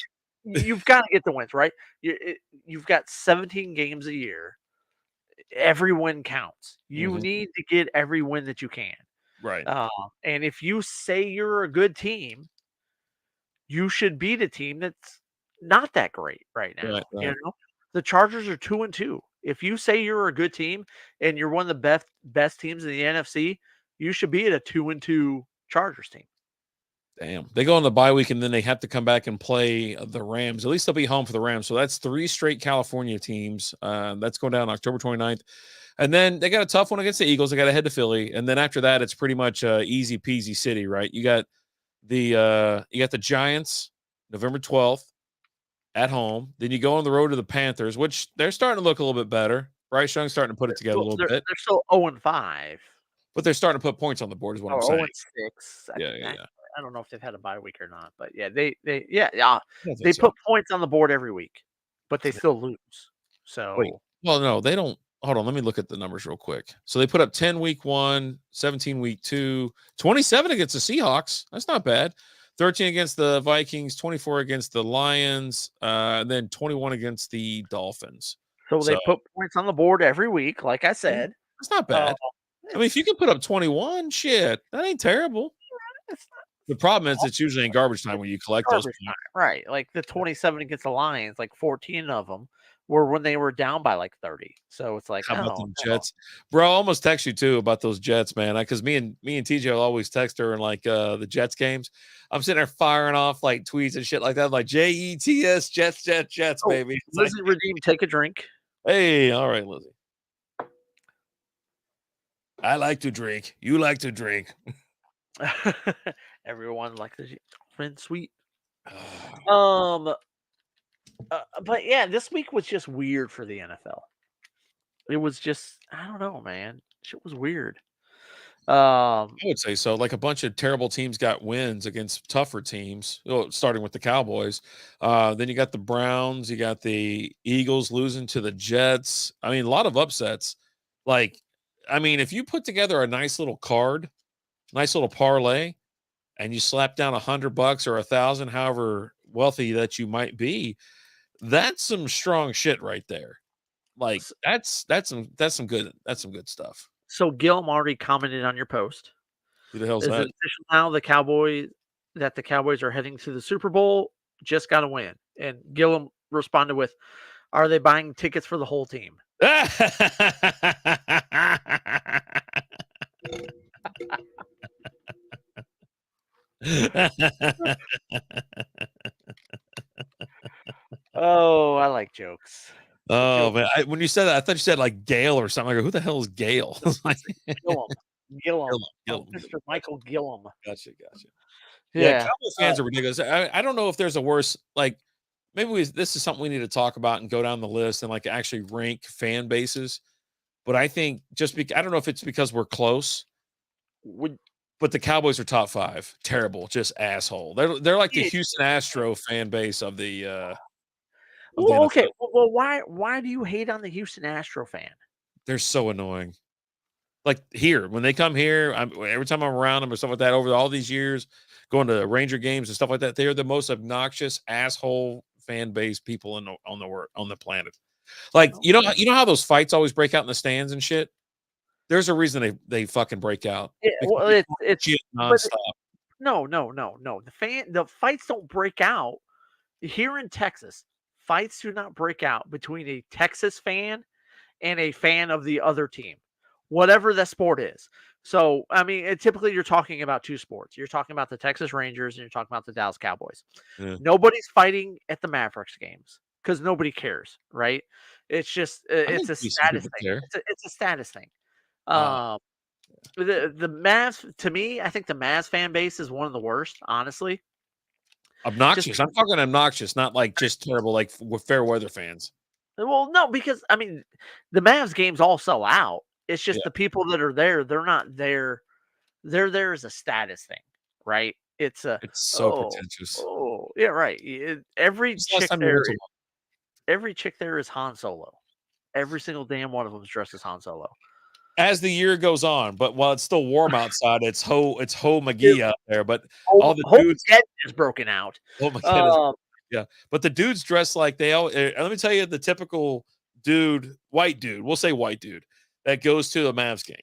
you've got to get the wins, right? You've got 17 games a year. Every win counts. You need to get every win that you can. Right. And if you say you're a good team, you should beat a team that's not that great right now. Right. You know, the Chargers are 2-2. If you say you're a good team and you're one of the best teams in the NFC, you should be at a 2-2 Chargers team. Damn. They go on the bye week and then they have to come back and play the Rams. At least they'll be home for the Rams. So that's 3 straight California teams. That's going down October 29th. And then they got a tough one against the Eagles. They got to head to Philly, and then after that, it's pretty much easy peasy city, right? You got the Giants November 12th at home. Then you go on the road to the Panthers, which they're starting to look a little bit better. Bryce Young's starting to put it together a little bit, They're still 0-5. but they're starting to put points on the board, is what I'm Or saying. 0-6. Yeah. I don't know if they've had a bye week or not, but yeah, they think so. put points on the board every week, but they still lose. So Wait, well, no, they don't. Hold on, let me look at the numbers real quick. So they put up 10 week 1, 17 week 2, 27 against the Seahawks. That's not bad. 13 against the Vikings, 24 against the Lions, and then 21 against the Dolphins. So they put points on the board every week, like I said. That's not bad. I mean, if you can put up 21, shit, that ain't terrible. The problem is it's usually in garbage time when you collect those points. Right. Like the 27 against the Lions, like 14 of them were when they were down by like 30. So it's like, how about them Jets? Bro, I almost text you too about those Jets, man. Because me and TJ will always text her in like the Jets games. I'm sitting there firing off like tweets and shit like that, like JETS, Jets, baby. Lizzie Redeem, take a drink. Hey, all right, Lizzie. I like to drink. You like to drink. Everyone likes the friend sweet. But yeah, this week was just weird for the NFL. It was just, I don't know, man. Shit was weird. I would say so. Like a bunch of terrible teams got wins against tougher teams, starting with the Cowboys. Then you got the Browns, you got the Eagles losing to the Jets. I mean, a lot of upsets. Like, I mean, if you put together a nice little card, nice little parlay, and you slap down $100 or $1,000, however wealthy that you might be, that's some strong shit right there. Like that's some good stuff. So Gillum already commented on your post. Who the hell's Is that? it official now the Cowboys are heading to the Super Bowl? Just got to win. And Gillum responded with, "Are they buying tickets for the whole team?" Oh, I like jokes. Oh man! When you said that, I thought you said like Gale or something. I go, who the hell is Gale? Gillum. Mr. Michael Gillum. Gotcha. Yeah, Cowboy fans are ridiculous. I don't know if there's a worse. Like maybe this is something we need to talk about and go down the list and like actually rank fan bases. But I think I don't know if it's because we're close. But the Cowboys are top 5. Terrible, just asshole. They're like the Houston Astro fan base of the. Well, okay. Well, why do you hate on the Houston Astro fan? They're so annoying. Like here, when they come here, every time I'm around them or stuff like that, over all these years, going to Ranger games and stuff like that, they're the most obnoxious asshole fan base people on the planet. Like you know how those fights always break out in the stands and shit. There's a reason they fucking break out. Well, it's nonstop. No. The fights don't break out here in Texas. Fights do not break out between a Texas fan and a fan of the other team, whatever the sport is. So, I mean, typically you're talking about two sports. You're talking about the Texas Rangers and you're talking about the Dallas Cowboys. Yeah. Nobody's fighting at the Mavericks games because nobody cares, right? It's just it's a status thing. It's a status thing. The Mavs, to me, I think the Mavs fan base is one of the worst, honestly. Obnoxious. I'm talking obnoxious, not like just terrible, like with fair weather fans. Well, no, because I mean, the Mavs games all sell out. It's just the people that are there; they're not there. They're there as a status thing, right? It's so pretentious. Oh, yeah, right. Every chick there is Han Solo. Every single damn one of them is dressed as Han Solo. As the year goes on, but while it's still warm outside, it's Ho McGee out there. But all the dudes is broken out. Oh my goodness. Yeah, but the dudes dress like they all. Let me tell you, the typical white dude, we'll say white dude, that goes to the Mavs game.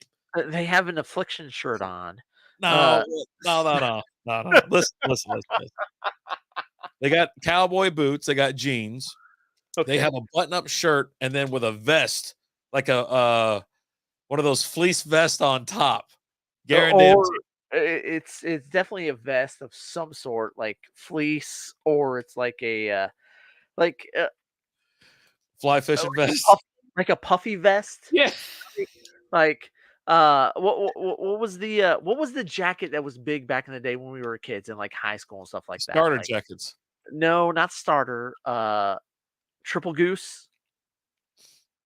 They have an Affliction shirt on. No. Listen. They got cowboy boots. They got jeans. Okay. They have a button-up shirt, and then with a vest, like a one of those fleece vests on top. Guaranteed. It's definitely a vest of some sort, like fleece, or it's like a fly fishing vest. like a puffy vest. Yeah. Like, what was the jacket that was big back in the day when we were kids in like high school and stuff like that? Starter Like, jackets. no, not starter. Triple Goose.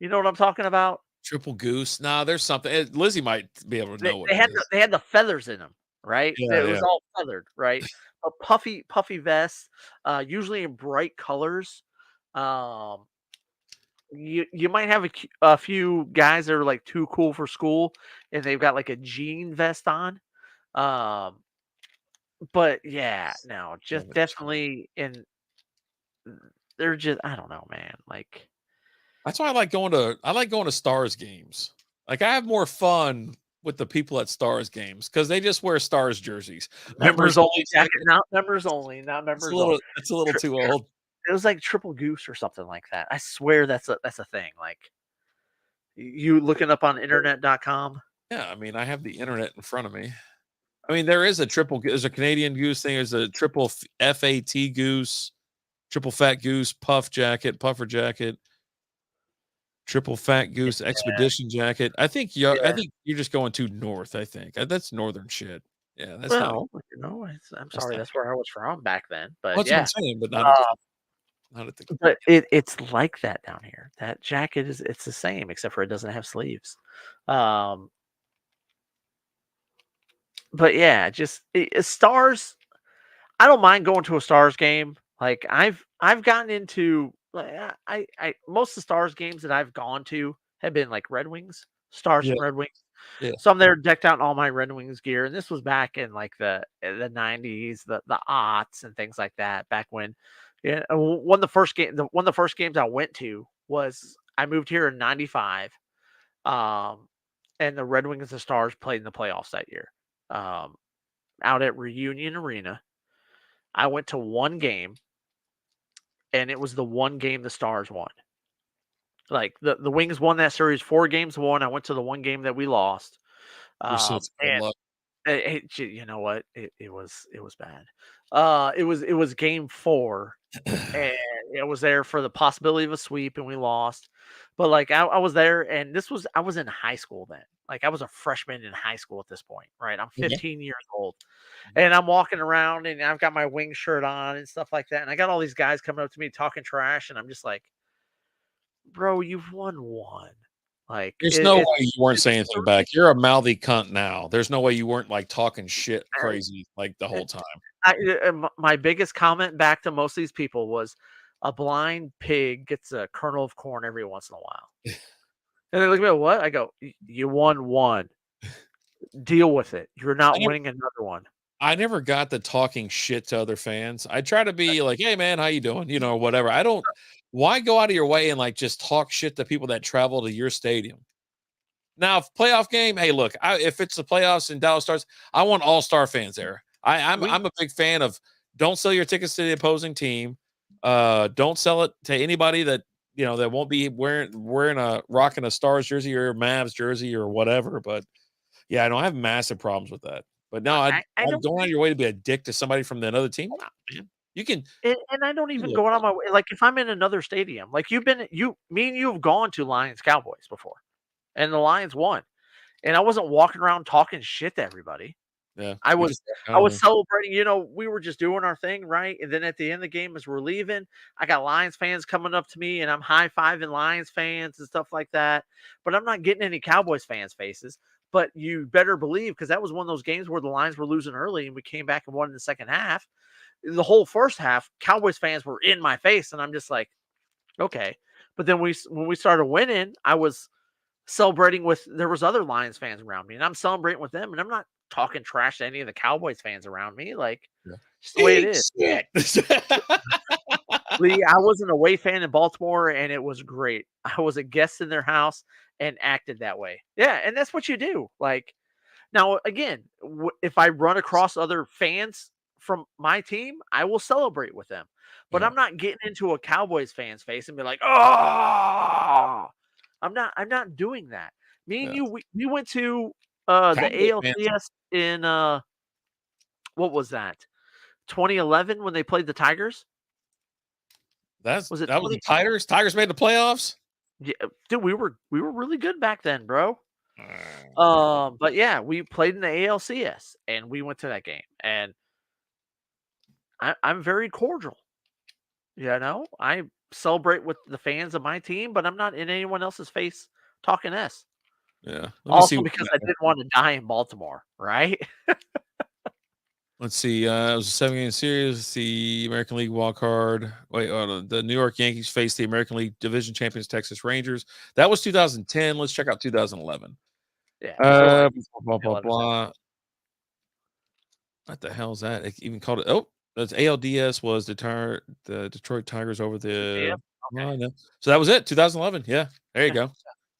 You know what I'm talking about? Triple Goose. Nah, there's something. Lizzie might be able to They, know what they it had is. they had the feathers in them, right? Yeah, It was yeah. all feathered, right? A puffy vest, usually in bright colors. Um, you might have a few guys that are like too cool for school, and they've got like a jean vest on. Um, but yeah, no, just definitely in. They're just I don't know, man. Like That's why I like going to Stars games. Like I have more fun with the people at Stars games because they just wear Stars jerseys. Members members only only jacket, jacket. not members only, not members only. It's a little too old. It was like Triple Goose or something like that. I swear that's a thing. Like you looking up on internet.com. Yeah, I mean, I have the internet in front of me. I mean, there's a Canadian Goose thing. There's a triple FAT Goose, triple fat Goose, puffer jacket, triple fat Goose expedition jacket. I think Yeah. you're just going too north. I think that's northern shit. Yeah, that's not. Well, I'm sorry, not. that's where I was from back then. But That's what yeah, I'm saying, but not at the. but it's like that down here. That jacket it's the same except for it doesn't have sleeves. Um, but yeah, just Stars. I don't mind going to a Stars game. Like I've gotten into like I most of the Stars games that I've gone to have been like Red Wings, Stars Yeah, and Red Wings. yeah. So I'm there decked out in all my Red Wings gear, and this was back in like the 90s, the aughts and things like that. Back when, yeah, one of the first games I went to was I moved here in '95, and the Red Wings and Stars played in the playoffs that year, um, out at Reunion Arena. I went to one game, and it was the one game the Stars won. Like the Wings won that series 4-1. I went to the one game that we lost. You're such good And luck. you know what? It was bad. It was game 4, and it was there for the possibility of a sweep, and we lost. But like I was there, and I was in high school then. Like I was a freshman in high school at this point, right? I'm Okay. 15 years old, and I'm walking around, and I've got my wing shirt on and stuff like that, and I got all these guys coming up to me talking trash, and I'm just like, bro, you've won one. Like There's no way you weren't it's saying anything back. You're a mouthy cunt now. There's no way you weren't like talking shit crazy like the whole time. my biggest comment back to most of these people was a blind pig gets a kernel of corn every once in a while. And they look at me, what? I go, you won one. Deal with it. You're not winning another one. I never got the talking shit to other fans. I try to be like, hey man, how you doing? You know, whatever. I don't why go out of your way and like just talk shit to people that travel to your stadium. Now, if playoff game, hey, look, if it's the playoffs and Dallas Stars, I want all-star fans there. I'm a big fan of don't sell your tickets to the opposing team. Don't sell it to anybody that that won't be rocking a Stars jersey or a Mavs jersey or whatever. But yeah, I know I have massive problems with that. But no, I'm going out of your way to be a dick to somebody from another team. Nah, man. You can And I don't even go out on my way. Like if I'm in another stadium, like me and you have gone to Lions Cowboys before, and the Lions won. And I wasn't walking around talking shit to everybody. Yeah. I was celebrating, we were just doing our thing, right? And then at the end of the game, as we're leaving, I got Lions fans coming up to me and I'm high-fiving Lions fans and stuff like that. But I'm not getting any Cowboys fans' faces. But you better believe, because that was one of those games where the Lions were losing early and we came back and won in the second half. The whole first half, Cowboys fans were in my face, and I'm just like, okay. But then when we started winning, I was celebrating there was other Lions fans around me, and I'm celebrating with them, and I'm not talking trash to any of the Cowboys fans around me. Like, just the way it is. Lee, I was an away fan in Baltimore, and it was great. I was a guest in their house and acted that way. Yeah, and that's what you do. Like, now, again, if I run across other fans from my team, I will celebrate with them. But I'm not getting into a Cowboys fan's face and be like, oh, I'm not doing that. Me and you, we went to the ALCS in what was that? 2011 when they played the Tigers. Was it the Tigers? Tigers made the playoffs? Yeah, dude, we were really good back then, bro. Uh, But yeah, we played in the ALCS and we went to that game, and I'm very cordial. I celebrate with the fans of my team, but I'm not in anyone else's face talking S. yeah. Let me see. Also, because I didn't want to die in Baltimore, right? Let's see. It was a 7-game series. The American League wild card. Wait, hold on. The New York Yankees faced the American League division champions Texas Rangers. That was 2010. Let's check out 2011. Yeah, Uh, Phillies. blah blah blah. What the hell is that? It even called it. Oh, that's ALDS was the Detroit Tigers over the. Yep. Okay. No. So that was it. 2011. Yeah, there you go.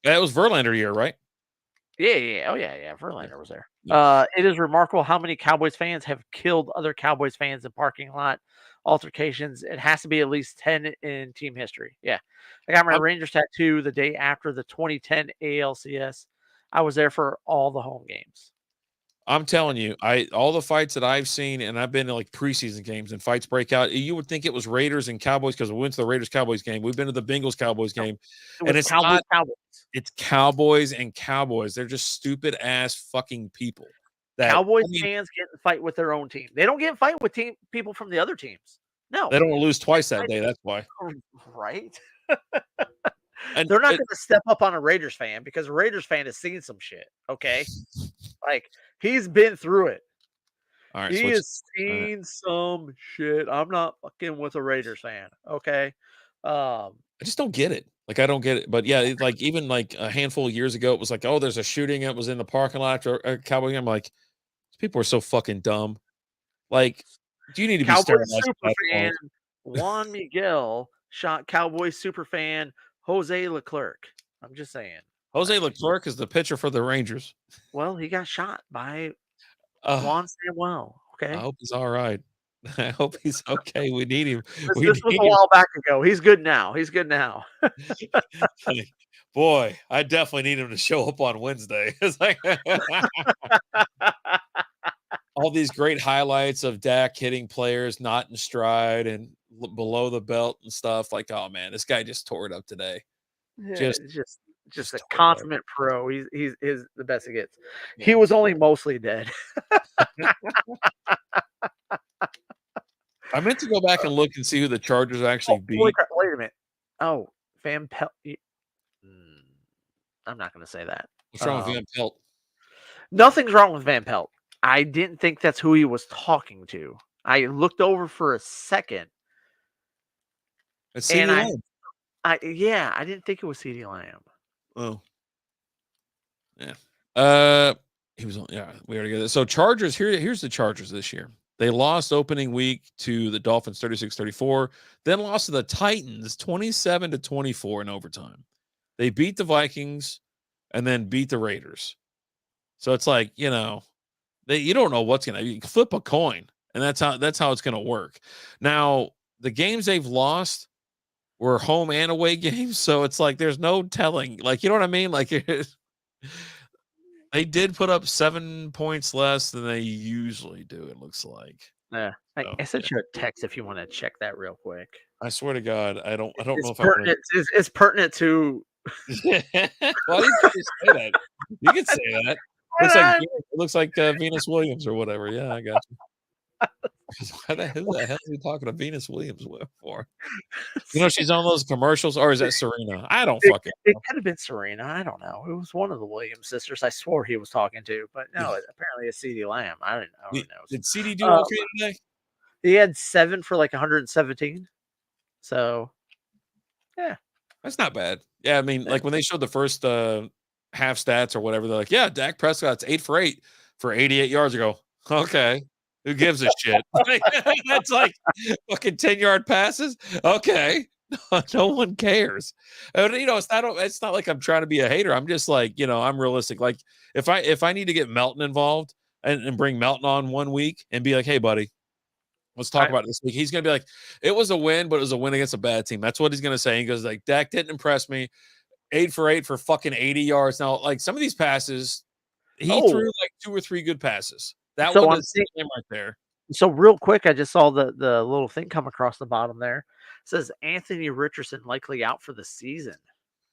Yeah, it was Verlander year, right? Yeah. Oh, yeah. Verlander was there. Yeah. It is remarkable how many Cowboys fans have killed other Cowboys fans in parking lot altercations. It has to be at least 10 in team history. Yeah. I got my I'm, Rangers tattoo the day after the 2010 ALCS. I was there for all the home games. I'm telling you, all the fights that I've seen, and I've been to like preseason games and fights break out. You would think it was Raiders and Cowboys because we went to the Raiders Cowboys game. We've been to the Bengals Cowboys No, game, it and was it's Cowboys. it's Cowboys and Cowboys. They're just stupid ass fucking people. Cowboys fans get in fight with their own team. They don't get in fight with people from the other teams. No. They don't lose twice that day. That's why. Right? And they're not going to step up on a Raiders fan because a Raiders fan has seen some shit. Okay. Like, he's been through it. All right, He has seen some shit. I'm not fucking with a Raiders fan. Okay. I just don't get it. Like, I don't get it. But yeah, like even like a handful of years ago, it was like, oh, there's a shooting. It was in the parking lot or a Cowboy game. I'm like, people are so fucking dumb. Like, do you need to be Cowboys sterilized? super fan Juan Miguel shot Cowboys super fan Jose Leclerc. I'm just saying. Jose Leclerc is the pitcher for the Rangers. Well, he got shot by Juan Samuel. Okay. I hope he's all right. I hope he's okay. We need him. This was a while back ago. He's good now. Boy, I definitely need him to show up on Wednesday. It's like all these great highlights of Dak hitting players not in stride and below the belt and stuff. Like, oh man, this guy just tore it up today. Yeah, just a consummate pro. He's the best he gets. Yeah. He was only mostly dead. I meant to go back and look and see who the Chargers actually beat. Wait a minute. Oh, Van Pelt. I'm not going to say that. What's wrong with Van Pelt? Nothing's wrong with Van Pelt. I didn't think that's who he was talking to. I looked over for a second. It's CeeDee Lamb. I didn't think it was CeeDee Lamb. Oh. Yeah. He was on. Yeah, we already got it. So Chargers, here's the Chargers this year. They lost opening week to the Dolphins 36-34, then lost to the Titans 27-24 in overtime. They beat the Vikings and then beat the Raiders. So it's like, you don't know what's going to, you flip a coin, and that's how it's going to work. Now, the games they've lost were home and away games, so it's like there's no telling. Like, you know what I mean? Like, they did put up 7 points less than they usually do, it looks like. Yeah. I sent you a text if you want to check that real quick. I swear to God, I don't know if it's pertinent to. Well, you can say that. You can say that. It looks like Venus Williams or whatever. Yeah, I got you. Who the hell is he talking to Venus Williams for? She's on those commercials, or is that Serena? I don't fucking know. It could have been Serena. I don't know. It was one of the Williams sisters. I swore he was talking to, but no, apparently it's CeeDee Lamb. I don't know. Did CeeDee do okay today? He had 7 for like 117. So, yeah. That's not bad. Yeah, I mean, like when they showed the first half stats or whatever, they're like, yeah, Dak Prescott's 8 for 8 for 88 yards. I go, okay. Who gives a shit? That's like fucking 10-yard passes. Okay. No one cares. And, it's not like I'm trying to be a hater. I'm just like, I'm realistic. Like if I need to get Melton involved and bring Melton on 1 week and be like, hey, buddy, let's talk about this week. He's going to be like, it was a win, but it was a win against a bad team. That's what he's going to say. He goes like, Dak didn't impress me. 8 for 8 for fucking 80 yards. Now, like some of these passes, he threw like 2 or 3 good passes. That one is him right there. So real quick, I just saw the little thing come across the bottom there. It says Anthony Richardson likely out for the season.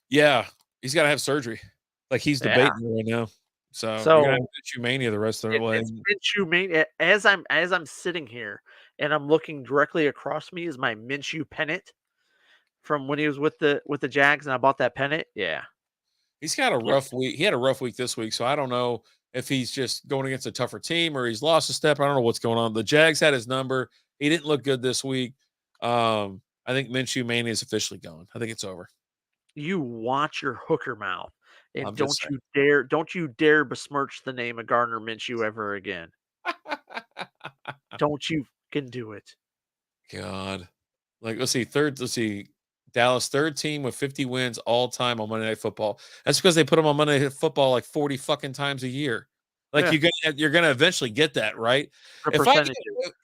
Yeah, he's got to have surgery. Like he's Yeah. debating it right now. So they're gonna have So Minshew mania the rest of their way. it's Minshew mania. As I'm sitting here and I'm looking directly across me is my Minshew pennant from when he was with the Jags, and I bought that pennant. Yeah. He's got a Yeah. rough week. He had a rough week this week, so I don't know if he's just going against a tougher team or he's lost a step. I don't know what's going on. The Jags had his number. He didn't look good this week. I think Minshew mania is officially gone. I think it's over. You watch your hooker mouth, and I'm just don't you dare besmirch the name of Gardner Minshew ever again. saying. Don't you can do it. God. Like, let's see. Dallas, third team with 50 wins all time on Monday Night Football. That's because they put them on Monday Night Football like 40 fucking times a year. Like Yeah, you're gonna eventually get that, right? the If I percentages.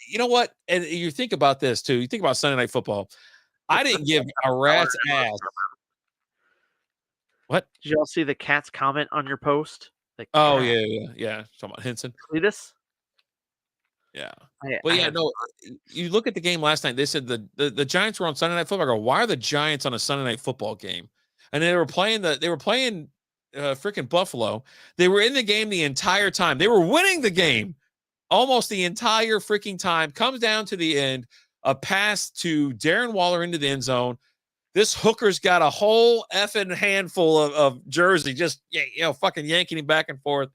you know what, and you think about this too. You think about Sunday Night Football. I didn't give a rat's ass. What? Did y'all see the cat's comment on your post? The Oh cat, yeah. Talking about Henson. Cletus? Yeah. I Well, yeah, have no, you look at the game last night, they said the Giants were on Sunday Night Football. I go, why are the Giants on a Sunday Night Football game? And they were playing freaking Buffalo. They were in the game the entire time. They were winning the game almost the entire freaking time. Comes down to the end, a pass to Darren Waller into the end zone. This hooker's got a whole effing handful of jersey, just fucking yanking him back and forth,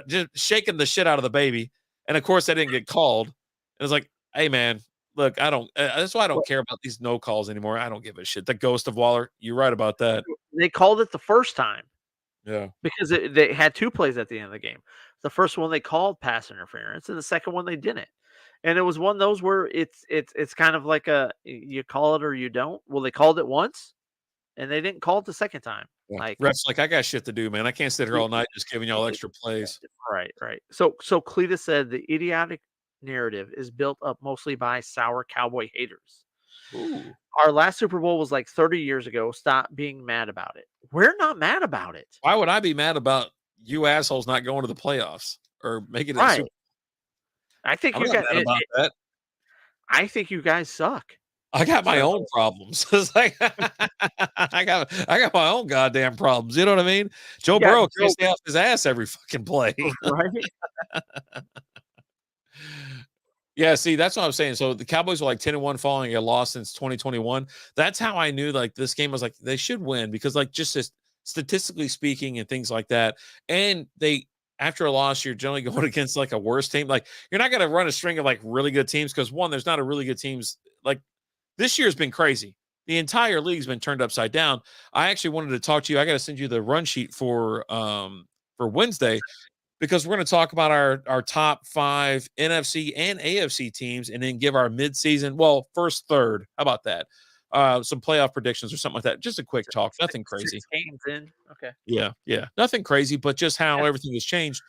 just shaking the shit out of the baby. And of course, that didn't get called. And it's like, hey man, look, I don't. That's why I don't care about these no calls anymore. I don't give a shit. The ghost of Waller, you're right about that. they called it the first time Yeah, because they had 2 plays at the end of the game. The first one they called pass interference, and the second one they didn't. And it was one of those where it's kind of like you call it or you don't. Well, they called it once, and they didn't call it the second time. yeah. Like Refs like I got shit to do, man. I can't sit here all night just giving y'all extra plays. right. So Cletus said the idiotic narrative is built up mostly by sour cowboy haters. Ooh, Our last Super Bowl was like 30 years ago. Stop being mad about it. We're not mad about it. why would I be mad about you assholes not going to the playoffs or making it? Right. I think I'm you not got mad about that. I think you guys suck. I got my So own problems. It's like I got my own goddamn problems. You know what I mean? Joe you got Burrow can't Joe, stay off his ass every fucking play. right? Yeah, see, that's what I'm saying. So the Cowboys were like 10-1 following a loss since 2021. That's how I knew like this game was like they should win because like just statistically speaking and things like that. And they after a loss, you're generally going against like a worse team. Like you're not gonna run a string of like really good teams because one, there's not a really good teams like this year's been crazy. The entire league's been turned upside down. I actually wanted to talk to you. I got to send you the run sheet for Wednesday because we're going to talk about our top 5 NFC and AFC teams and then give our midseason, well, first third. How about that? Some playoff predictions or something like that. Just a quick talk, nothing crazy. 6 games in. Okay. Yeah. Nothing crazy, but just how Yeah. everything has changed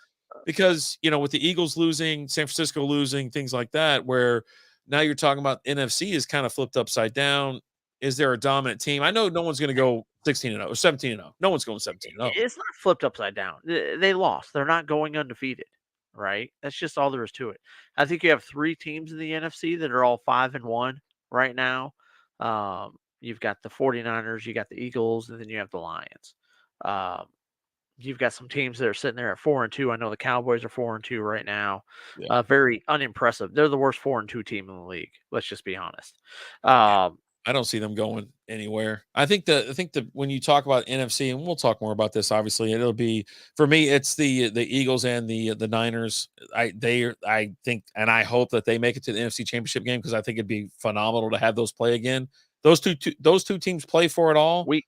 because, with the Eagles losing, San Francisco losing, things like that, where now you're talking about NFC is kind of flipped upside down. Is there a dominant team? I know no one's going to go 16-0 or 17-0. No one's going 17-0. It's not flipped upside down. They lost. They're not going undefeated, right? That's just all there is to it. I think you have 3 teams in the NFC that are all 5-1 right now. You've got the 49ers, you got the Eagles, and then you have the Lions. Um, you've got some teams that are sitting there at 4-2. I know the Cowboys are 4-2 right now. Yeah. Very unimpressive. They're the worst 4-2 team in the league. Let's just be honest. I don't see them going anywhere. I think that when you talk about NFC, and we'll talk more about this, obviously, it'll be for me, it's the Eagles and the Niners. I think and I hope that they make it to the NFC Championship game because I think it'd be phenomenal to have those play again. Those two teams play for it all. We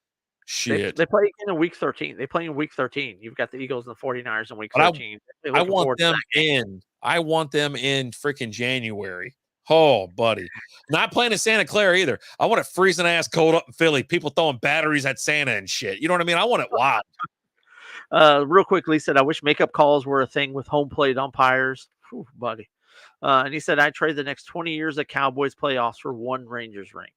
Shit. They play again in week 13. They play in week 13. You've got the Eagles and the 49ers in week But 13. I want them in. I want them in freaking January. Oh, buddy. Not playing in Santa Clara either. I want it freezing ass cold up in Philly. People throwing batteries at Santa and shit. You know what I mean? I want it wild. Real quick, Lee said, I wish makeup calls were a thing with home plate umpires. Whew, buddy. And he said, I'd trade the next 20 years of Cowboys playoffs for one Rangers ring.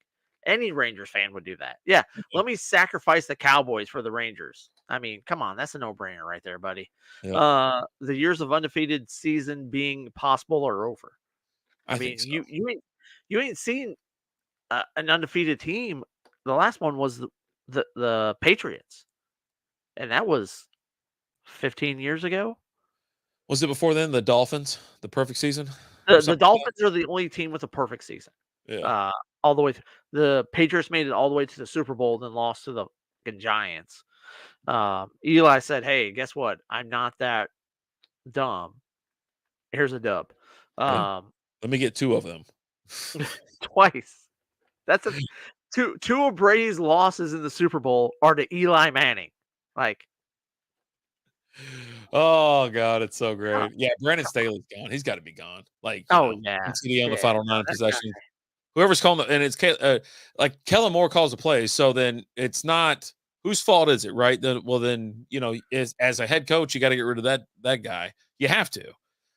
Any Rangers fan would do that. Yeah. Let me sacrifice the Cowboys for the Rangers. I mean, come on. That's a no-brainer right there, buddy. Yep. The years of undefeated season being possible are over. I mean, think so. you ain't seen an undefeated team. The last one was the Patriots, and that was 15 years ago. Was it before then the Dolphins, the perfect season? The Dolphins are the only team with a perfect season. Yeah. All the way through. The Patriots made it all the way to the Super Bowl, then lost to the Giants. Eli said, "Hey, guess what? I'm not that dumb. Here's a dub." Let me get 2 of them. Twice. That's two of Brady's losses in the Super Bowl are to Eli Manning. Like, oh God, it's so great. Yeah, Brandon Staley's gone. He's got to be gone. Like, yeah, CD on the final 9 possessions. Whoever's calling and it's like Kellen Moore calls the plays. So then it's not whose fault is it, right? Then as a head coach, you got to get rid of that guy. You have to.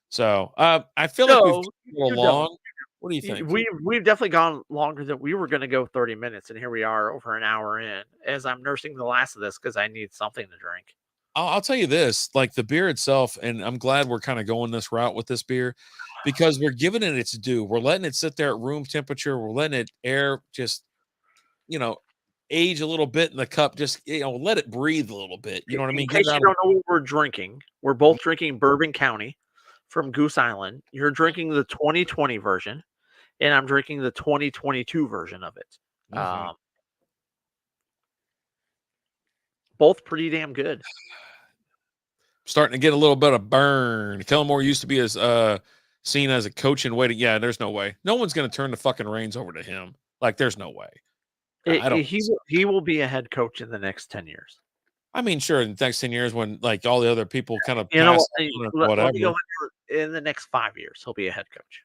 So I feel like we've gone long. What do you think? We've definitely gone longer than we were going to go 30 minutes, and here we are over an hour in. As I'm nursing the last of this because I need something to drink. I'll tell you this, like the beer itself, and I'm glad we're kind of going this route with this beer because we're giving it its due. We're letting it sit there at room temperature. We're letting it air just, age a little bit in the cup. Just, let it breathe a little bit. You know what I mean? In case you don't know what we're drinking, we're both drinking Bourbon County from Goose Island. You're drinking the 2020 version, and I'm drinking the 2022 version of it. Mm-hmm. Both pretty damn good. Starting to get a little bit of burn. Kellen Moore used to be as seen as a coach in waiting. Yeah, there's no way. No one's going to turn the fucking reins over to him. Like, there's no way. He will be a head coach in the next 10 years. I mean, sure, in the next 10 years when like all the other people kind of whatever. In the next 5 years, he'll be a head coach.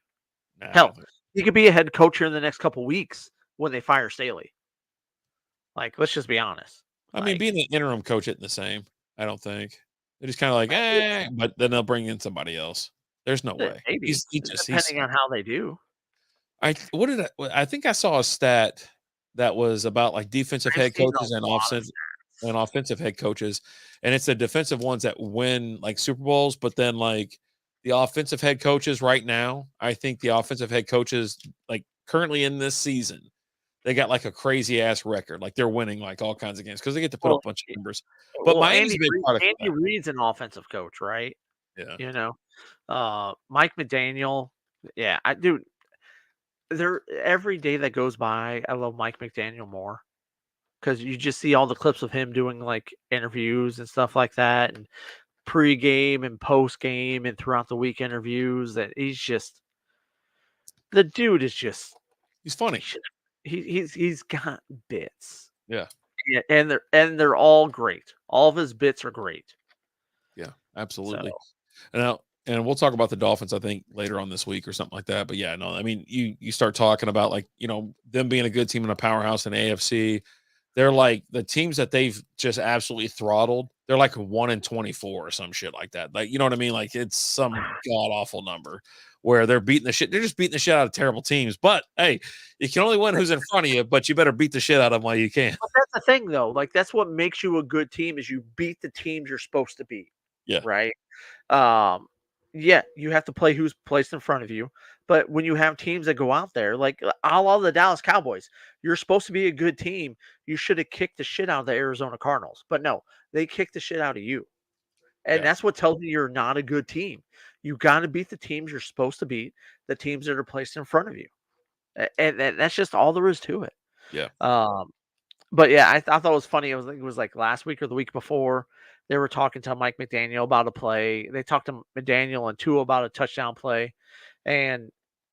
Hell, he could be a head coach here in the next couple weeks when they fire Staley. Like, let's just be honest. I mean, being an interim coach isn't the same. I don't think. They're just kind of like, but then they'll bring in somebody else. There's no way. Maybe. Depending on how they do. I think I saw a stat that was about like defensive head coaches and offensive head coaches, and it's the defensive ones that win like Super Bowls, but then like the offensive head coaches right now, I think the offensive head coaches like currently in this season, they got like a crazy ass record. Like they're winning like all kinds of games because they get to put up a bunch of numbers. But Miami's a big product. Andy Reid's an offensive coach, right? Yeah. Mike McDaniel. Yeah, every day that goes by, I love Mike McDaniel more because you just see all the clips of him doing like interviews and stuff like that, and pre-game and post-game and throughout the week interviews. That the dude is just he's funny. He's got bits. Yeah. And they're all great. All of his bits are great. Yeah, absolutely. So. And we'll talk about the Dolphins, I think, later on this week or something like that. But yeah, no, I mean, you start talking about like, them being a good team and a powerhouse in AFC. They're like the teams that they've just absolutely throttled. They're like 1-24 or some shit like that. Like, you know what I mean? Like it's some god awful number where they're beating the shit. They're just beating the shit out of terrible teams. But hey, you can only win who's in front of you, but you better beat the shit out of them while you can. But that's the thing though. Like that's what makes you a good team is you beat the teams you're supposed to beat. Yeah. Right. Yeah, you have to play who's placed in front of you. But when you have teams that go out there, like a la the Dallas Cowboys, you're supposed to be a good team. You should have kicked the shit out of the Arizona Cardinals. But no, they kicked the shit out of you. And that's what tells me you're not a good team. You got to beat the teams you're supposed to beat, the teams that are placed in front of you. And that's just all there is to it. Yeah. But yeah, I thought it was funny. It was like last week or the week before. They were talking to Mike McDaniel about a play. They talked to McDaniel and Tua about a touchdown play. And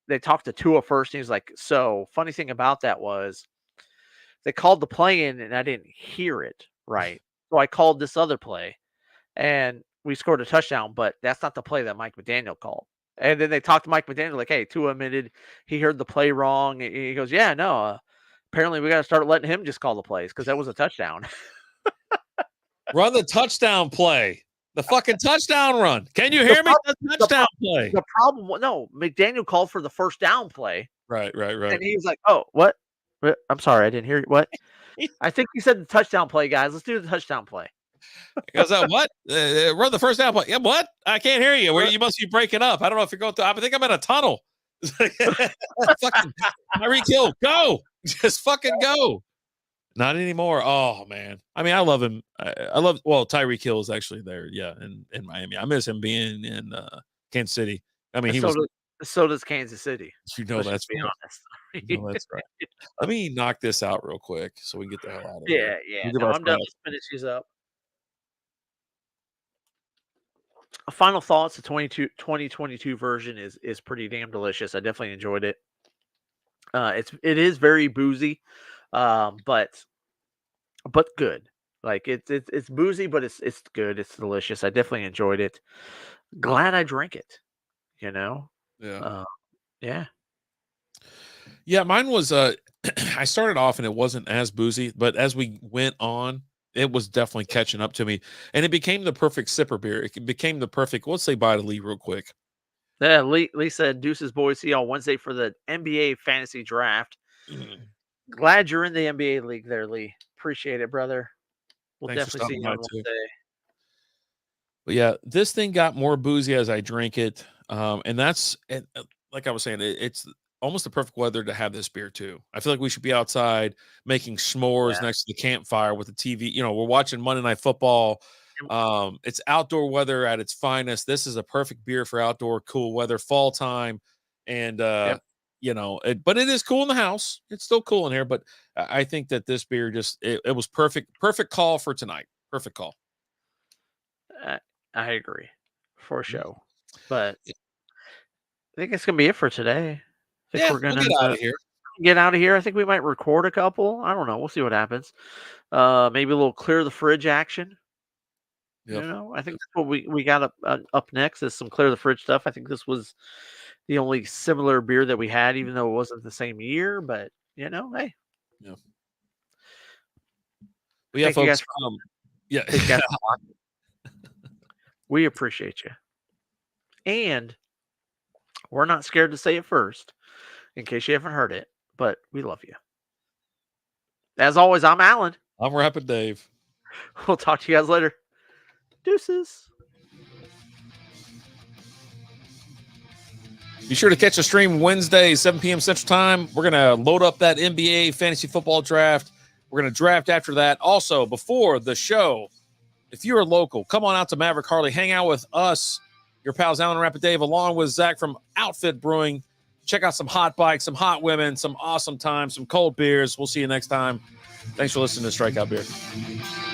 they talked to Tua first. And he was like, so funny thing about that was they called the play in and I didn't hear it right. So I called this other play and we scored a touchdown, but that's not the play that Mike McDaniel called. And then they talked to Mike McDaniel like, hey, Tua admitted he heard the play wrong. And he goes, yeah, no, apparently we got to start letting him just call the plays because that was a touchdown. Run the touchdown play. The fucking touchdown run. Can you hear me? The touchdown play. The problem, no, McDaniel called for the first down play. Right. And he was like, oh, what? I'm sorry, I didn't hear you. What? I think he said the touchdown play, guys. Let's do the touchdown play. Because what? Run the first down play. Yeah, what? I can't hear you. You must be breaking up. I don't know if you're going through. I think I'm in a tunnel. Fucking Tyreek Hill, go. Just fucking go. Not anymore. Oh man. I mean, I love him. I love. Well, Tyreek Hill is actually there. Yeah, in Miami. I miss him being in Kansas City. I mean, And he was. so does Kansas City. Let's That's just be right. honest. That's right. Let me knock this out real quick so we can get the hell out of here. Yeah. We'll give No, our I'm done friends. spinning these up. Final thoughts: the 2022 version is pretty damn delicious. I definitely enjoyed it. It is very boozy, but good. Like it's boozy, but it's good. It's delicious. I definitely enjoyed it. Glad I drank it. You know. Yeah. Yeah. Yeah, mine was I started off and it wasn't as boozy, but as we went on, it was definitely catching up to me. And it became the perfect sipper beer. It became the perfect, let's say bye to Lee real quick. Yeah. Lee said, "Deuces, boys. See y'all Wednesday for the NBA fantasy draft." Glad you're in the NBA league there, Lee. Appreciate it, brother. We'll Thanks for definitely see stopping you by on too. Wednesday. But yeah, this thing got more boozy as I drink it. And that's like I was saying, it's almost the perfect weather to have this beer too. I feel like we should be outside making s'mores Yeah. next to the campfire with the TV. You know, we're watching Monday Night Football. It's outdoor weather at its finest. This is a perfect beer for outdoor cool weather, fall time. And Yep. you know, but it is cool in the house. It's still cool in here, but I think that this beer just it was perfect call for tonight. Perfect call. I agree, for Mm. sure. But I think it's gonna be it for today. I think Yeah, we're we'll gonna get out of here. get out of here. I think we might record a couple. I don't know. We'll see what happens. Maybe a little clear the fridge action. Yep. I think that's what we got up next is some clear the fridge stuff. I think this was the only similar beer that we had, even though it wasn't the same year. But hey, Yeah. Well, yeah, thank you folks. guys for Yeah. thank you guys for watching. We appreciate you, and we're not scared to say it first, in case you haven't heard it. But we love you. As always, I'm Alan. I'm Rapid Dave. We'll talk to you guys later. Deuces. Be sure to catch the stream Wednesday, 7 p.m. Central Time. We're going to load up that NBA fantasy football draft. We're going to draft after that. Also, before the show, if you're local, come on out to Maverick Harley. Hang out with us, your pals Alan and Rapid Dave, along with Zach from Outfit Brewing. Check out some hot bikes, some hot women, some awesome times, some cold beers. We'll see you next time. Thanks for listening to Strikeout Beer.